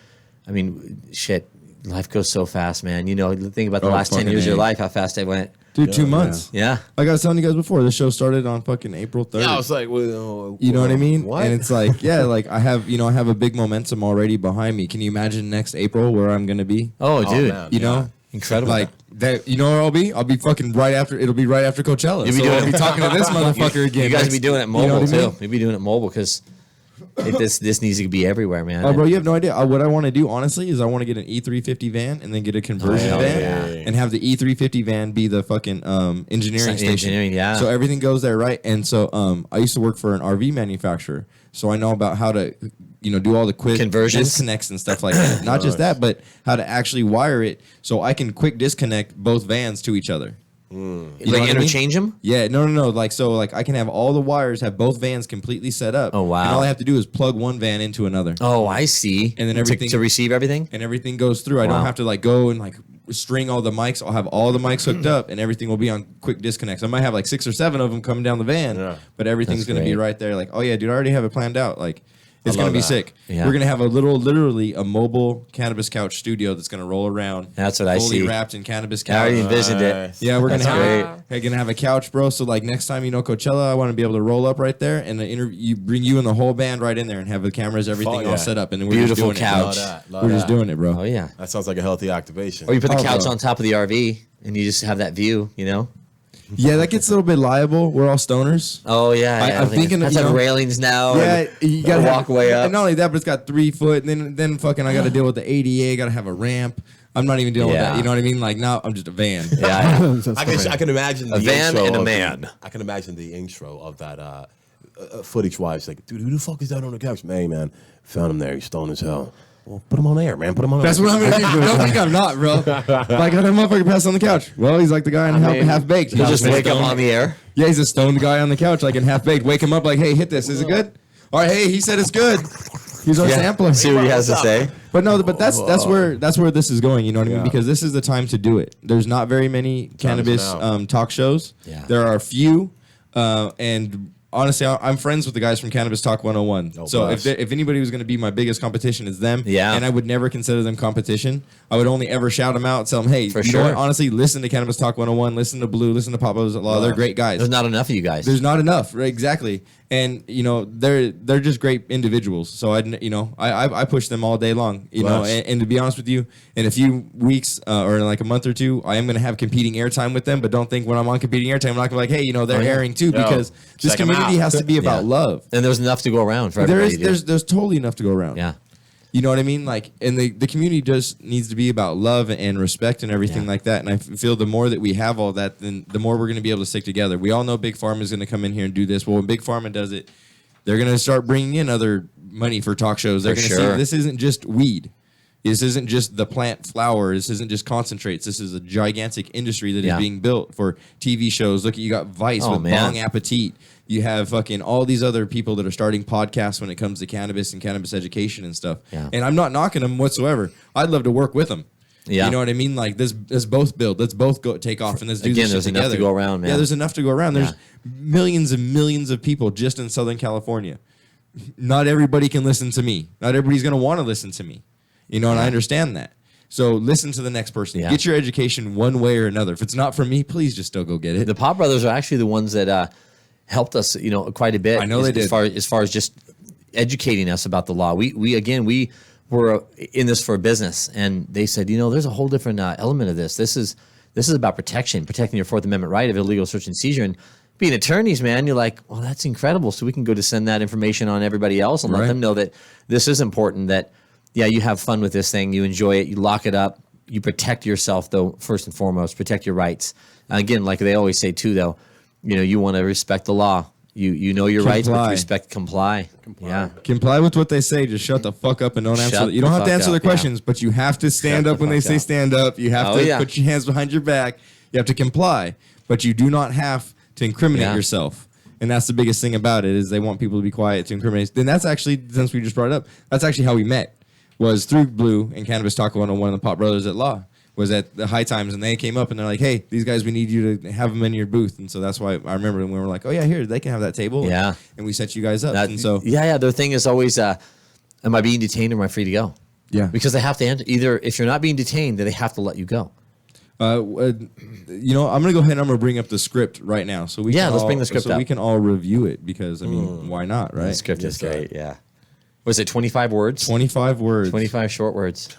I mean, shit, life goes so fast, man. Think about the last 10 years of your life, how fast it went. Dude, 2 months. Yeah. Like I was telling you guys before, the show started on fucking April 3rd. Yeah, I was like, well, you know what I mean? What? And it's like, like I have a big momentum already behind me. Can you imagine next April where I'm going to be? Oh, dude. Man, Incredible. Like that, where I'll be? I'll be fucking it'll be right after Coachella. I'll be talking to this motherfucker again. You guys will be doing it mobile, too. Mean? You'll be doing it mobile because this needs to be everywhere, man. Oh, bro, you have no idea. What I want to do, honestly, is I want to get an E350 van and then get a conversion van and have the E350 van be the fucking engineering station. Engineering, yeah. So everything goes there, right? And so I used to work for an RV manufacturer, so I know about how to, do all the quick conversions, disconnects and stuff like that. Not just that, but how to actually wire it so I can quick disconnect both vans to each other. Like interchange them? Yeah, no. Like I can have all the wires, have both vans completely set up. Oh wow! And all I have to do is plug one van into another. Oh, I see. And then everything to receive everything, and everything goes through. I don't have to go and string all the mics. I'll have all the mics hooked up, and everything will be on quick disconnects. I might have 6 or 7 of them coming down the van, but everything's going to be right there. Like, oh yeah, dude, I already have it planned out. Like, it's going to be sick. Yeah. We're going to have literally a mobile Cannabis Couch studio that's going to roll around. That's what I see. Fully wrapped in Cannabis Couch. I already envisioned it. Yeah, we're going That's to have a couch, bro. So next time, Coachella, I want to be able to roll up right there and bring you and the whole band right in there and have the cameras, everything all set up. And then we're beautiful just doing couch. We're just doing it, bro. Oh, yeah. That sounds like a healthy activation. Or you put the couch on top of the RV and you just have that view, Yeah, that gets a little bit liable. We're all stoners. Oh yeah, I'm thinking that's have railings now. Yeah, you gotta walk way up. And not only that, but it's got 3 foot. And then fucking, I got to deal with the ADA. Got to have a ramp. I'm not even dealing with that. You know what I mean? Like now, I'm just a van. Yeah, I can imagine a van and a man. I can imagine the intro of that footage-wise. Like, dude, who the fuck is that on the couch? Man, found him there. He's stoned as hell. Well, put him on air, man. Put him on air. That's what I'm going to do. Don't think I'm not, bro. Like, how that motherfucker passed on the couch? Well, he's like the guy in Half-Baked. He'll just wake up on the air? Yeah, he's a stoned guy on the couch, like in Half-Baked. Wake him up like, hey, hit this. Is it good? All right, hey, he said it's good. He's our sampler. See what he has to say. But no, but that's where this is going. You know what I mean? Because this is the time to do it. There's not very many cannabis talk shows. Yeah. There are a few, and honestly, I'm friends with the guys from Cannabis Talk 101. Oh, So bless. if anybody was going to be my biggest competition, is them. Yeah. And I would never consider them competition. I would only ever shout them out, tell them, hey, For you know sure. what? Honestly, listen to Cannabis Talk 101, listen to Blue, listen to Pop Brothers at Law. They're great guys. There's not enough of you guys. There's not enough, right? Exactly. And you know they're just great individuals. So I push them all day long. You know, Bless. and to be honest with you, in a few weeks or in like a month or two, I am going to have competing airtime with them. But don't think when I'm on competing airtime, I'm not going to be like, hey, you know, they're airing too, because this check 'em community out. has to be about love. And there's enough to go around for everybody. There's totally enough to go around. Yeah. You know what I mean? Like, and the community just needs to be about love and respect and everything like that. And I feel the more that we have all that, then the more we're going to be able to stick together. We all know Big Pharma is going to come in here and do this. Well, when Big Pharma does it, they're going to start bringing in other money for talk shows. They're going to see this isn't just weed. This isn't just the plant flower. This isn't just concentrates. This is a gigantic industry that is being built for TV shows. Look, you got Vice with Bong Appetit. You have fucking all these other people that are starting podcasts when it comes to cannabis and cannabis education and stuff. Yeah. And I'm not knocking them whatsoever. I'd love to work with them. Yeah. You know what I mean? Like, let's both build. Let's both go take off and let's do this shit there's enough together. to go around, man. Yeah, there's enough to go around. There's Yeah. millions and millions of people just in Southern California. Not everybody can listen to me. Not everybody's going to want to listen to me. You know, and I understand that. So listen to the next person. Yeah. Get your education one way or another. If it's not from me, please just still go get it. The Pop Brothers are actually the ones that helped us, you know, quite a bit. I know they did. As far as just educating us about the law. We were in this for a business, and they said, you know, there's a whole different element of this. This is about protecting your Fourth Amendment right of illegal search and seizure. And being attorneys, man, you're like, well, that's incredible. So we can go to send that information on everybody else and let them know that this is important, that, yeah, you have fun with this thing, you enjoy it, you lock it up, you protect yourself, though, first and foremost, protect your rights. Again, like they always say, too, though, you know, you want to respect the law. You know your rights, but comply. Yeah. Comply with what they say. Just shut the fuck up and don't answer. You don't have to answer their questions, but you have to stand up when they say stand up. You have to put your hands behind your back. You have to comply, but you do not have to incriminate yourself. And that's the biggest thing about it, is they want people to be quiet to incriminate. Then that's actually, since we just brought it up, that's actually how we met, was through Blue and Cannabis Talk 101 and the Pop Brothers at Law. Was at the High Times, and they came up and they're like, hey, these guys, we need you to have them in your booth. And so that's why I remember when we were like, oh yeah, here, they can have that table. Yeah. And we set you guys up. And so their thing is always, am I being detained or am I free to go? Yeah. Because they have to enter, either if you're not being detained, then they have to let you go. You know, I'm gonna go ahead and I'm gonna bring up the script right now, so we let's bring the script so up. we can all review it, because I mean, why not, right? The script is great. Yeah. Was it 25 words? 25 words. 25 short words.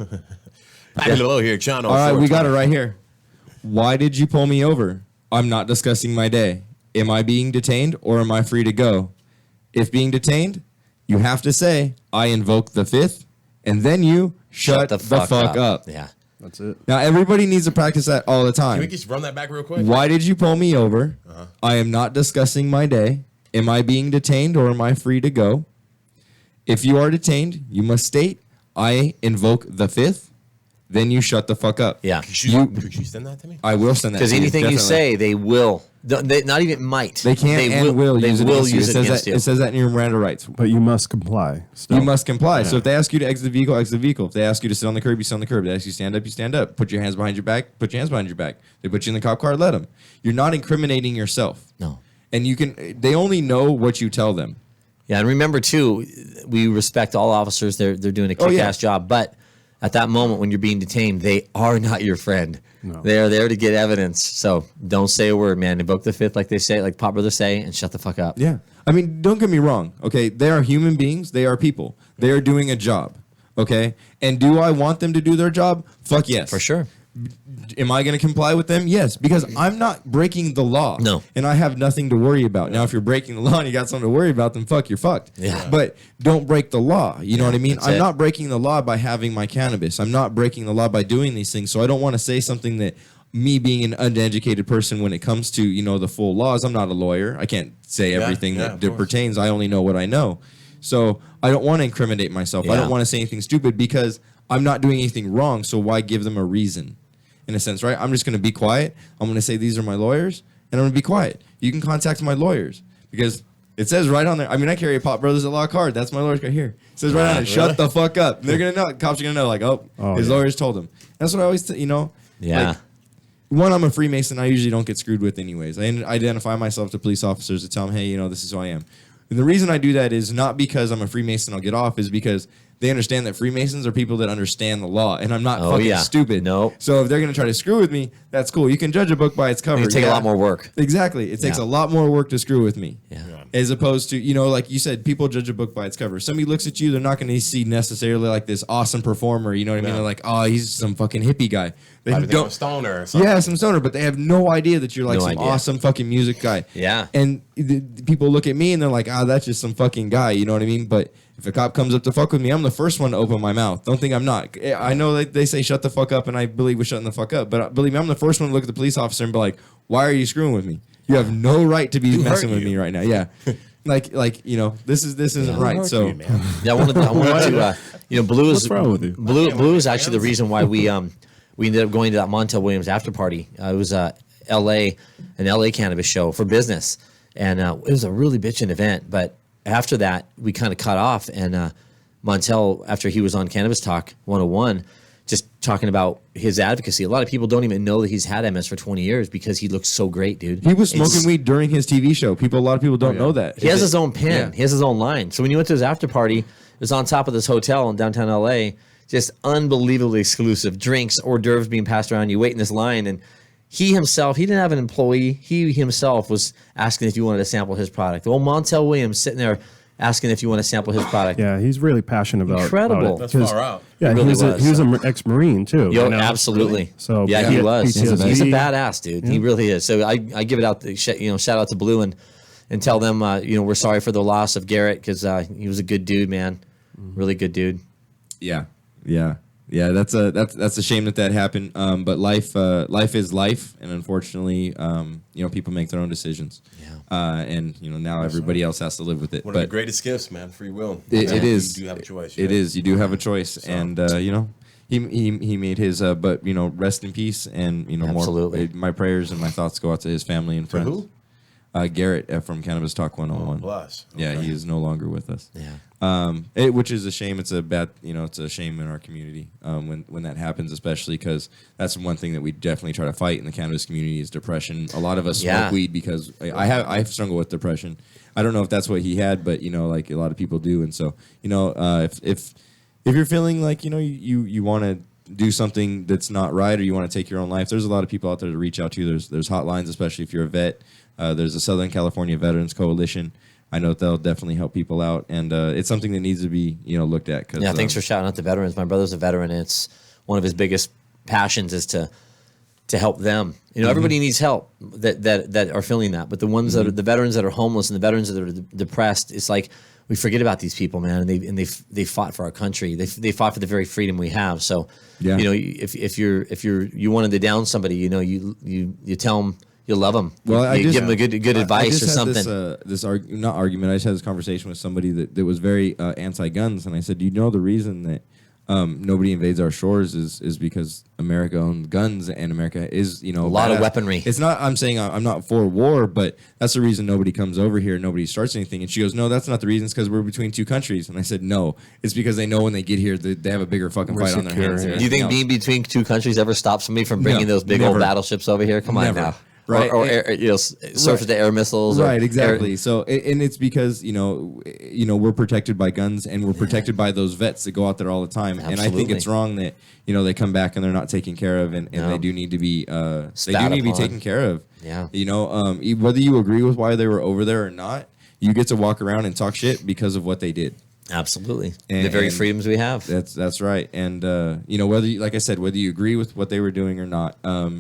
Hello here, Chano. All right, we got it right here. Why did you pull me over? I'm not discussing my day. Am I being detained or am I free to go? If being detained, you have to say, I invoke the Fifth, and then you shut the fuck up. Yeah. That's it. Now, everybody needs to practice that all the time. Can we just run that back real quick? Why did you pull me over? I am not discussing my day. Am I being detained or am I free to go? If you are detained, you must state, I invoke the Fifth, then you shut the fuck up. Yeah. Could you send that to me? I will send that to you. Because anything you definitely. say, they will. They, not even might. They can't and will they use it will against you. use it against you. It says that in your Miranda rights. But you must comply. Still. You must comply. So if they ask you to exit the vehicle, exit the vehicle. If they ask you to sit on the curb, you sit on the curb. If they ask you to stand up, you stand up. Put your hands behind your back, put your hands behind your back. They put you in the cop car, let them. You're not incriminating yourself. No. And you can. They only know what you tell them. Yeah, and remember too, we respect all officers. They're doing a kick-ass job. But at that moment when you're being detained, they are not your friend. No. They are there to get evidence. So don't say a word, man. Invoke the Fifth, like they say, like Pop Brothers say, and shut the fuck up. Yeah. I mean, don't get me wrong. Okay, they are human beings. They are people. They are doing a job. Okay, and do I want them to do their job? Fuck yes, For sure. Am I going to comply with them? Yes, because I'm not breaking the law. No. And I have nothing to worry about. Now, if you're breaking the law and you got something to worry about, then fuck, you're fucked. Yeah. But don't break the law. You know what I mean? I'm it. not breaking the law by having my cannabis. I'm not breaking the law by doing these things. So I don't want to say something that me being an uneducated person when it comes to, you know, the full laws. I'm not a lawyer. I can't say everything that pertains. I only know what I know. So I don't want to incriminate myself. I don't want to say anything stupid because I'm not doing anything wrong. So why give them a reason? In a sense, right? I'm just going to be quiet. I'm going to say these are my lawyers, and I'm going to be quiet. You can contact my lawyers because it says right on there. I mean, I carry a Pop Brothers at Law card. That's my lawyer's card here. It says right on it, shut the fuck up. And they're going to know. Cops are going to know, like, his lawyers told him. That's what I always, Yeah. Like, one, I'm a Freemason. I usually don't get screwed with anyways. I identify myself to police officers to tell them, hey, you know, this is who I am. And the reason I do that is not because I'm a Freemason, I'll get off, is because they understand that Freemasons are people that understand the law, and I'm not fucking stupid. No. So if they're going to try to screw with me, that's cool. You can judge a book by its cover. It take a lot more work. Exactly. It takes a lot more work to screw with me. Yeah. As opposed to, you know, like you said, people judge a book by its cover. Somebody looks at you, they're not going to see necessarily like this awesome performer. You know what I mean? They're like, oh, he's some fucking hippie guy. They don't a stoner or something. Yeah, some stoner, but they have no idea that you're like some awesome fucking music guy. Yeah. And the people look at me and they're like, that's just some fucking guy. You know what I mean? But if a cop comes up to fuck with me, I'm the first one to open my mouth. Don't think I'm not. I know that they say shut the fuck up, and I believe we're shutting the fuck up. But believe me, I'm the first one to look at the police officer and be like, why are you screwing with me? You have no right to be messing with me right now. Yeah. Like you know, this isn't right. So yeah, I wanted to you know, Blue is What's wrong with you? Blue is actually the reason why we ended up going to that Montel Williams after party. It was an LA cannabis show for business, and it was a really bitchin' event. But after that, we kind of cut off, and Montel, after he was on Cannabis Talk 101, just talking about his advocacy. A lot of people don't even know that he's had MS for 20 years because he looks so great, dude. He was smoking weed during his TV show. A lot of people don't know that. He has his own pen. Yeah. He has his own line. So when you went to his after party, it was on top of this hotel in downtown LA. Just unbelievably exclusive drinks, hors d'oeuvres being passed around. You wait in this line, and he himself, he didn't have an employee. He himself was asking if you wanted to sample his product. Well, Montel Williams sitting there asking if you want to sample his product. Yeah, he's really passionate about Incredible. it. That's far out. Yeah, Really he was an ex-Marine too. Yo, you know? absolutely. So yeah, he was. PTSD. He's a badass, dude. He really is. So I give it out, shout out to Blue and tell them, we're sorry for the loss of Garrett because he was a good dude, man. Really good dude. Yeah. That's a shame that happened. But life is life, and unfortunately, people make their own decisions. Yeah. And now everybody else has to live with it. One of the greatest gifts, man. Free will. It is. You do have a choice. It is. You do have a choice, and he made his. But rest in peace, and Absolutely. My prayers and my thoughts go out to his family and friends. who? Garrett from Cannabis Talk 101. Bless. Yeah, Okay. he is no longer with us. Yeah. Which is a shame. It's a bad, it's a shame in our community when that happens, especially because that's one thing that we definitely try to fight in the cannabis community is depression. A lot of us smoke weed because I struggle with depression. I don't know if that's what he had, but like a lot of people do. And so if you're feeling like you want to do something that's not right or you want to take your own life, there's a lot of people out there to reach out to. There's hotlines, especially if you're a vet. There's a Southern California Veterans Coalition. I know that they'll definitely help people out, and it's something that needs to be looked at. Cause, Thanks for shouting out the veterans. My brother's a veteran, and it's one of his biggest passions is to help them. Everybody needs help that are feeling that, but the ones that are the veterans that are homeless and the veterans that are depressed, it's like we forget about these people, man. And they fought for our country. They fought for the very freedom we have. So if you wanted to down somebody, you tell them. You love them. Well, you give them a good advice or something. Not argument. I just had this conversation with somebody that was very anti-guns, and I said, "You know the reason that nobody invades our shores is because America owns guns, and America is a lot of weaponry. It's not. I'm saying I'm not for war, but that's the reason nobody comes over here. Nobody starts anything." And she goes, "No, that's not the reason. It's because we're between two countries." And I said, "No, it's because they know when they get here they have a bigger fucking fight on their hands." Do you think being between two countries ever stops somebody from bringing those big old battleships over here? Come on now. Right, or surface to air missiles. Right, exactly. So, and it's because we're protected by guns, and we're protected by those vets that go out there all the time. Absolutely. And I think it's wrong that they come back and they're not taken care of, and they do need to be taken care of. Yeah. Whether you agree with why they were over there or not, you get to walk around and talk shit because of what they did. Absolutely. The very freedoms we have. That's right. And, whether you, like I said, whether you agree with what they were doing or not,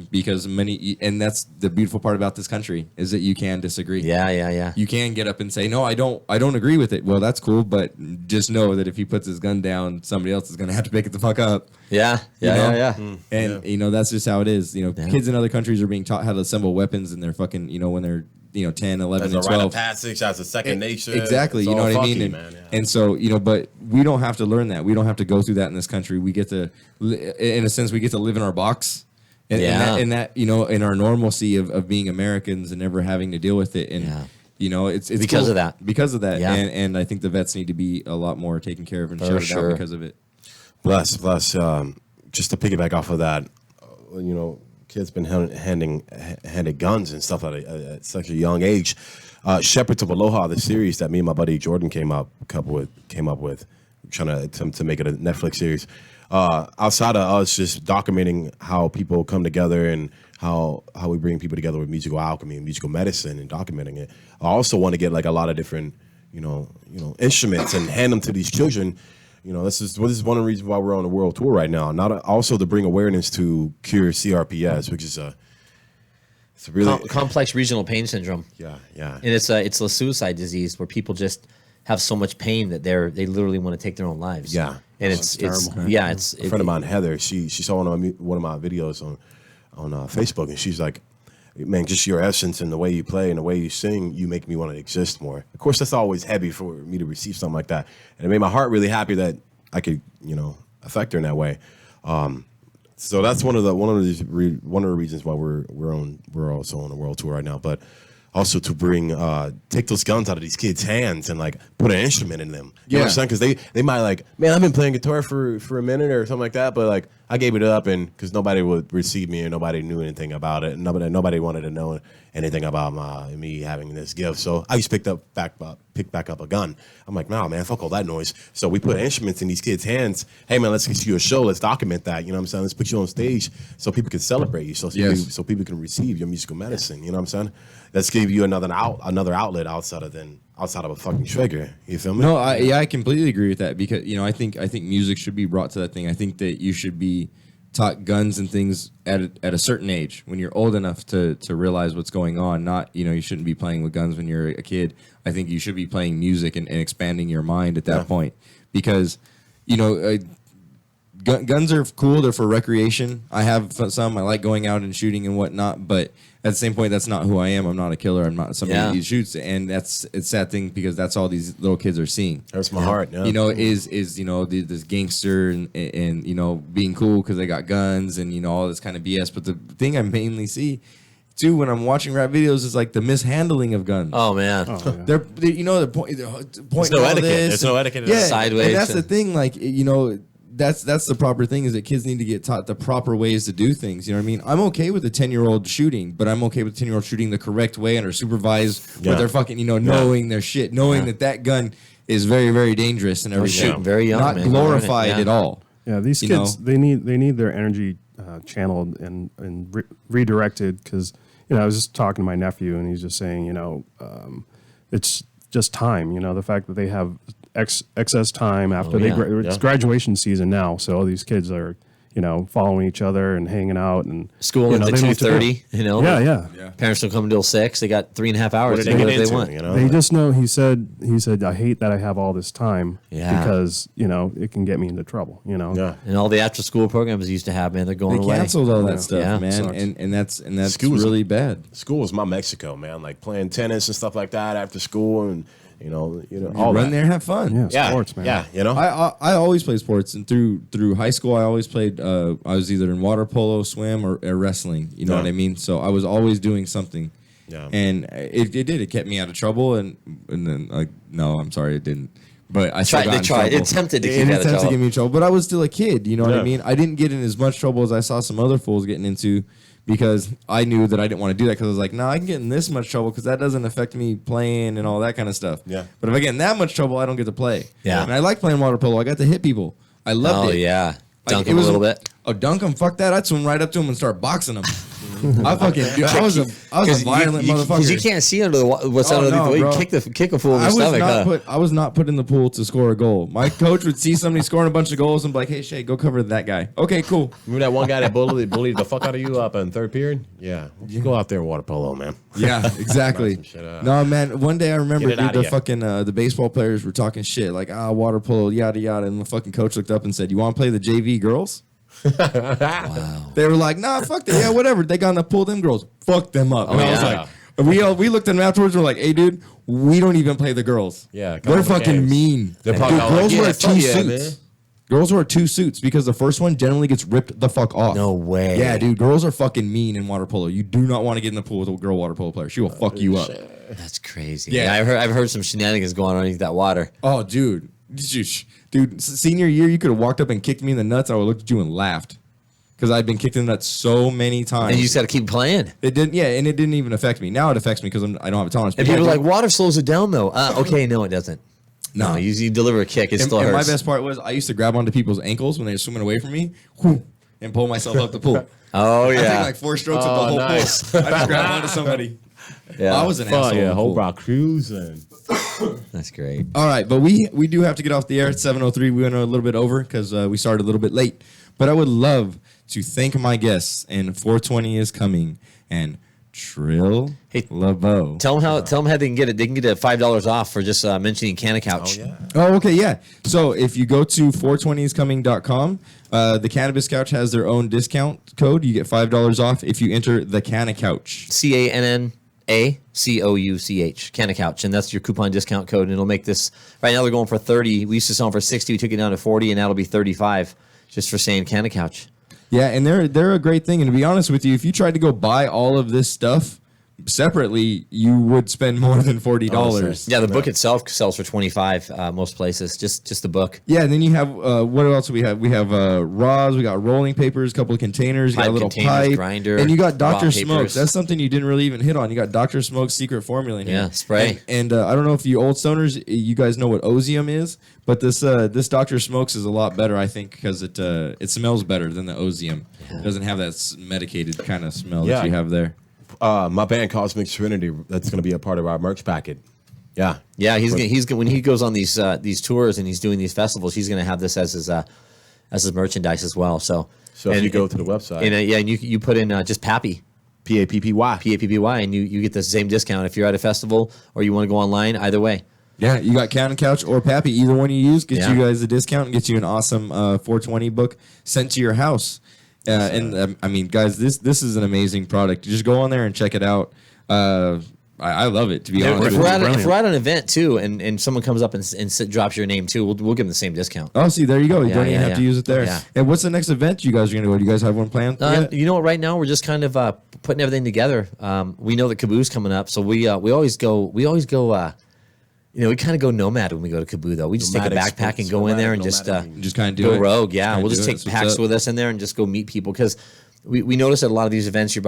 because and that's the beautiful part about this country is that you can disagree. Yeah. You can get up and say, no, I don't agree with it. Well, that's cool. But just know that if he puts his gun down, somebody else is going to have to pick the fuck up. Yeah. And, that's just how it is. Kids in other countries are being taught how to assemble weapons in their fucking, when they're, 10, 11, and 12. As a rite of passage, as a second nature. Exactly. You know what I mean? And so, but we don't have to learn that. We don't have to go through that in this country. We get to, in a sense, we get to live in our box. And that, in our normalcy of being Americans and never having to deal with it. And, it's because cool. of that. Because of that. Yeah. And I think the vets need to be a lot more taken care of and shouted out because of it. Bless. Just to piggyback off of that, kids been handed guns and stuff at such a young age. Shepherds of Aloha, the series that me and my buddy Jordan came up with, trying to make it a Netflix series. Outside of us just documenting how people come together and how we bring people together with musical alchemy and musical medicine and documenting it, I also want to get like a lot of different instruments and hand them to these children. This is one of the reasons why we're on a world tour right now. Also to bring awareness to cure CRPS, which is it's a really complex regional pain syndrome. Yeah. And it's a suicide disease where people just have so much pain that they literally want to take their own lives. Yeah. And it's terrible. Yeah, it's a friend of mine, Heather. She saw one of my videos on Facebook, and she's like, "Man, just your essence and the way you play and the way you sing, you make me want to exist more." Of course, that's always heavy for me to receive something like that, and it made my heart really happy that I could, affect her in that way. So that's one of the reasons why we're also on a world tour right now, but also to bring take those guns out of these kids' hands and like put an instrument in them. You know what I'm saying? Because they might like, man, I've been playing guitar for a minute or something like that, but like I gave it up and because nobody would receive me or nobody knew anything about it, and nobody wanted to know anything about me having this gift. So I just picked back up a gun. I'm like, nah, man, fuck all that noise. So we put instruments in these kids' hands. Hey, man, let's get you a show. Let's document that. You know what I'm saying? Let's put you on stage so people can celebrate you. So people can receive your musical medicine. You know what I'm saying? Let's give you another outlet outside of a fucking trigger. You feel me? No, I completely agree with that because I think music should be brought to that thing. I think that you should be taught guns and things at a certain age when you're old enough to realize what's going on. Not you shouldn't be playing with guns when you're a kid. I think you should be playing music and expanding your mind at that point because guns are cool. They're for recreation. I have some. I like going out and shooting and whatnot, but at the same point, that's not who I am. I'm not a killer. I'm not somebody who shoots, and it's a sad thing because that's all these little kids are seeing. Hurts my heart. Yeah. Is this gangster and being cool because they got guns and all this kind of BS. But the thing I mainly see too when I'm watching rap videos is like the mishandling of guns. Oh man, they're pointing There's no etiquette. There's no etiquette. Sideways. And that's the thing. Like That's the proper thing is that kids need to get taught the proper ways to do things. You know what I mean? I'm okay with a 10-year-old shooting, but I'm okay with a 10-year-old shooting the correct way under supervised with their fucking, knowing their shit, knowing that gun is very, very dangerous and everything. Shooting very young, not glorified at all. Yeah, these kids, they need their energy channeled and redirected because, I was just talking to my nephew and he's just saying, it's just time, the fact that they have excess time after it's graduation season now, so all these kids are following each other and hanging out and school until 2:30. Yeah. Parents don't come until 6. They got 3.5 hours to do what they want. They just know. He said, I hate that I have all this time because it can get me into trouble. And all the after school programs they used to have, man, they're going away. They canceled all that stuff, man, and that's really bad. School was my Mexico, man. Like playing tennis and stuff like that after school and. All run there and have fun. Yeah, sports, man. Yeah, I always played sports, and through high school, I always played. I was either in water polo, swim, or wrestling. You know what I mean? So I was always doing something. Yeah. And it kept me out of trouble, and then no, I'm sorry, it didn't. But I still got in trouble. It attempted to keep me out of trouble. To get me in trouble, but I was still a kid. You know what I mean? I didn't get in as much trouble as I saw some other fools getting into. Because I knew that I didn't want to do that because I was like, I can get in this much trouble because that doesn't affect me playing and all that kind of stuff. Yeah. But if I get in that much trouble, I don't get to play. Yeah. And I like playing water polo. I got to hit people. I loved it. Oh, yeah. Dunk Like, them a little bit. Oh, dunk them? Fuck that. I'd swim right up to them and start boxing them. I was a violent motherfucker. Because you can't see under what's underneath the way. You kick a fool in the stomach. I was not put in the pool to score a goal. My coach would see somebody scoring a bunch of goals and be like, hey, Shay, go cover that guy. Okay, cool. Remember that one guy that bullied the fuck out of you up in third period? Yeah. You go out there and water polo, man. Yeah, exactly. No, man, one day I remember the baseball players were talking shit like, water polo, yada, yada. And the fucking coach looked up and said, you want to play the JV girls? Wow. They were like, nah, fuck that. Yeah, whatever. They got to pull them girls. Fuck them up. And I was like, we looked at them afterwards and we're like, hey, dude, we don't even play the girls. Yeah. They're fucking mean. Dude, girls wear two suits. Girls wear two suits because the first one generally gets ripped the fuck off. No way. Yeah, dude, girls are fucking mean in water polo. You do not want to get in the pool with a girl water polo player. She will fuck you up. That's crazy. Yeah, I've heard some shenanigans going on underneath that water. Oh, dude. Dude, senior year, you could have walked up and kicked me in the nuts. I would have looked at you and laughed. because I'd been kicked in the nuts so many times. And you just got to keep playing. It didn't, yeah, and it didn't even affect me. Now it affects me because I don't have a tolerance. And people are like, water slows it down, though. Okay, no, it doesn't. No, you deliver a kick, it still hurts. And my best part was I used to grab onto people's ankles when they were swimming away from me, and pull myself up the pool. Oh, yeah. I think like 4 strokes of the whole pool. I just grabbed onto somebody. Yeah. I was an asshole. Yeah, whole rock cruising. That's great. All right, but we do have to get off the air at 7:03. We went a little bit over because we started a little bit late. But I would love to thank my guests, and 420 is coming, and Trill LeBeau. Tell them how they can get it. They can get it $5 off for just mentioning Cannabis Couch. Oh, yeah. Oh, okay, yeah. So if you go to 420iscoming.com, the Cannabis Couch has their own discount code. You get $5 off if you enter the Cannabis Couch. CANNACOUCH, Cannabis Couch, and that's your coupon discount code. And it'll make this. Right now they're going for 30. We used to sell them for 60. We took it down to 40, and that'll be 35 just for saying Cannabis Couch. Yeah, and they're a great thing. And to be honest with you, if you tried to go buy all of this stuff separately, you would spend more than $40. Yeah, the book itself sells for 25 most places. Just the book. Yeah, and then you have what else do we have? We have raws, we got rolling papers, a couple of containers, you got a little pipe, grinder, and you got Dr. Smoke. papers. That's something you didn't really even hit on. You got Dr. Smoke's secret formula in here. Yeah, spray. And I don't know if you old stoners, you guys know what Ozium is, but this Dr. Smoke's is a lot better, I think, because it smells better than the Ozium. It doesn't have that medicated kind of smell that you have there. My band Cosmic Trinity, that's going to be a part of our merch packet. Yeah. Yeah, he's gonna when he goes on these tours and he's doing these festivals, he's gonna have this as his merchandise as well. So if you go to the website, and you put in just Pappy, PAPPY, and you get the same discount if you're at a festival or you want to go online. Either way. Yeah, you got Cannabis Couch or Pappy. Either one you use gets you guys a discount and gets you an awesome 420 book sent to your house. I mean, guys, this is an amazing product. Just go on there and check it out. I love it, to be honest. If we're at an event too, and someone comes up and drops your name too, we'll give them the same discount. Oh, see, there you go. You don't even have to use it there. Yeah. And what's the next event you guys are going to go? Do you guys have one planned? You know what? Right now we're just kind of putting everything together. We know that Kaboo's coming up, so we always go. We kind of go nomad when we go to Kaboo, though. We just take a backpack and go in there and just kind of do go it. rogue. Yeah, we'll just take packs with us in there and just go meet people because we notice at a lot of these events you're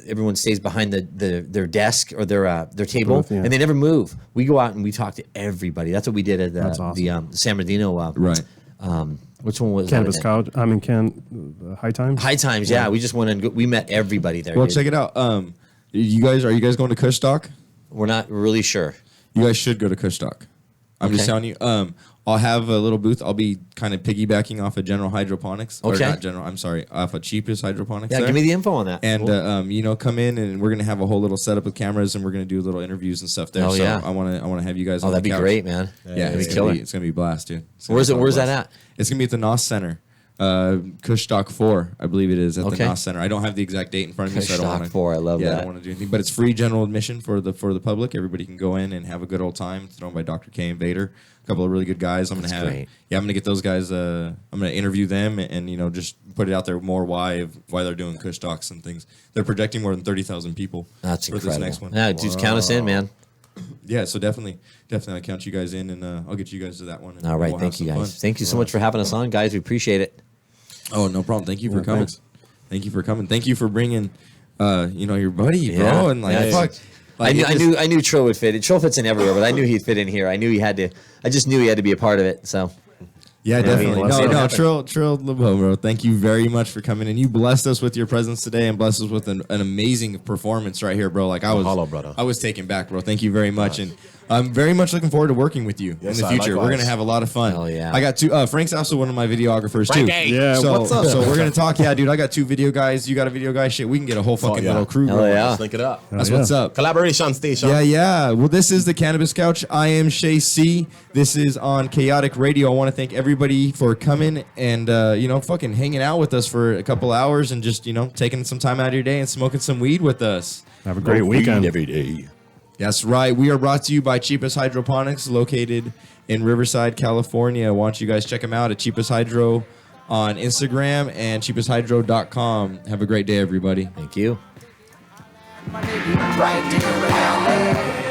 everyone stays behind their desk or their table and they never move. We go out and we talk to everybody. That's what we did at the San Bernardino. Right. Which one was Cannabis that? Couch? High Times. High Times. Yeah, we just went and we met everybody there. Well, check it out. Are you guys going to Kushstock? We're not really sure. You guys should go to Kushstock. I'm just telling you. I'll have a little booth. I'll be kind of piggybacking off of General Hydroponics. Okay. Or not General, I'm sorry, off of Cheapest Hydroponics. Yeah, give me the info on that. And, come in and we're going to have a whole little setup with cameras and we're going to do little interviews and stuff there. Oh, so yeah. I want to have you guys on that'd the be couch. great, man. Yeah, it's going to be a blast, dude. Where's that at? It's going to be at the NOS Center. Kushstock 4, I believe it is, at the NOS Center. I don't have the exact date in front of me, so I don't want to. 4, I love that. I don't want to do anything, but it's free general admission for the public. Everybody can go in and have a good old time. It's thrown by Dr. K and Vader, a couple of really good guys. I'm going to get those guys. I'm going to interview them and just put it out there more why they're doing Kushstocks and things. They're projecting more than 30,000 people. That's for incredible. This next one. Yeah, just count us in, man. Yeah, so definitely, I'll count you guys in, and I'll get you guys to that one. All right, thank you guys. Fun. Thank you so much for having us on, guys. We appreciate it. Oh, no problem. Thank you for coming. Thanks. Thank you for coming. Thank you for bringing, your buddy, bro. And fuck. I knew Trill would fit. Trill fits in everywhere, but I knew he'd fit in here. I just knew he had to be a part of it. So. Yeah, definitely. Trill LeBeau, bro. Thank you very much for coming, and you blessed us with your presence today, and blessed us with an amazing performance right here, bro. Like I was taken back, bro. Thank you very much, and I'm very much looking forward to working with you in the future. We're gonna have a lot of fun. Oh yeah. I got two. Frank's also one of my videographers too. Yeah. So, what's up? So we're gonna talk. Yeah, dude. I got 2 video guys. You got a video guy. Shit, we can get a whole fucking little crew. Hell yeah. Let's link it up. That's what's up. Collaboration station. Yeah. Well, this is the Cannabis Couch. I am Shay C. This is on Kaotic Radio. I want to thank everybody for coming and fucking hanging out with us for a couple hours and just taking some time out of your day and smoking some weed with us. Have a great weekend every day. That's right. We are brought to you by Cheapest Hydroponics, located in Riverside, California. Why don't you guys check them out at Cheapest Hydro on Instagram and cheapesthydro.com. Have a great day, everybody. Thank you. Right there,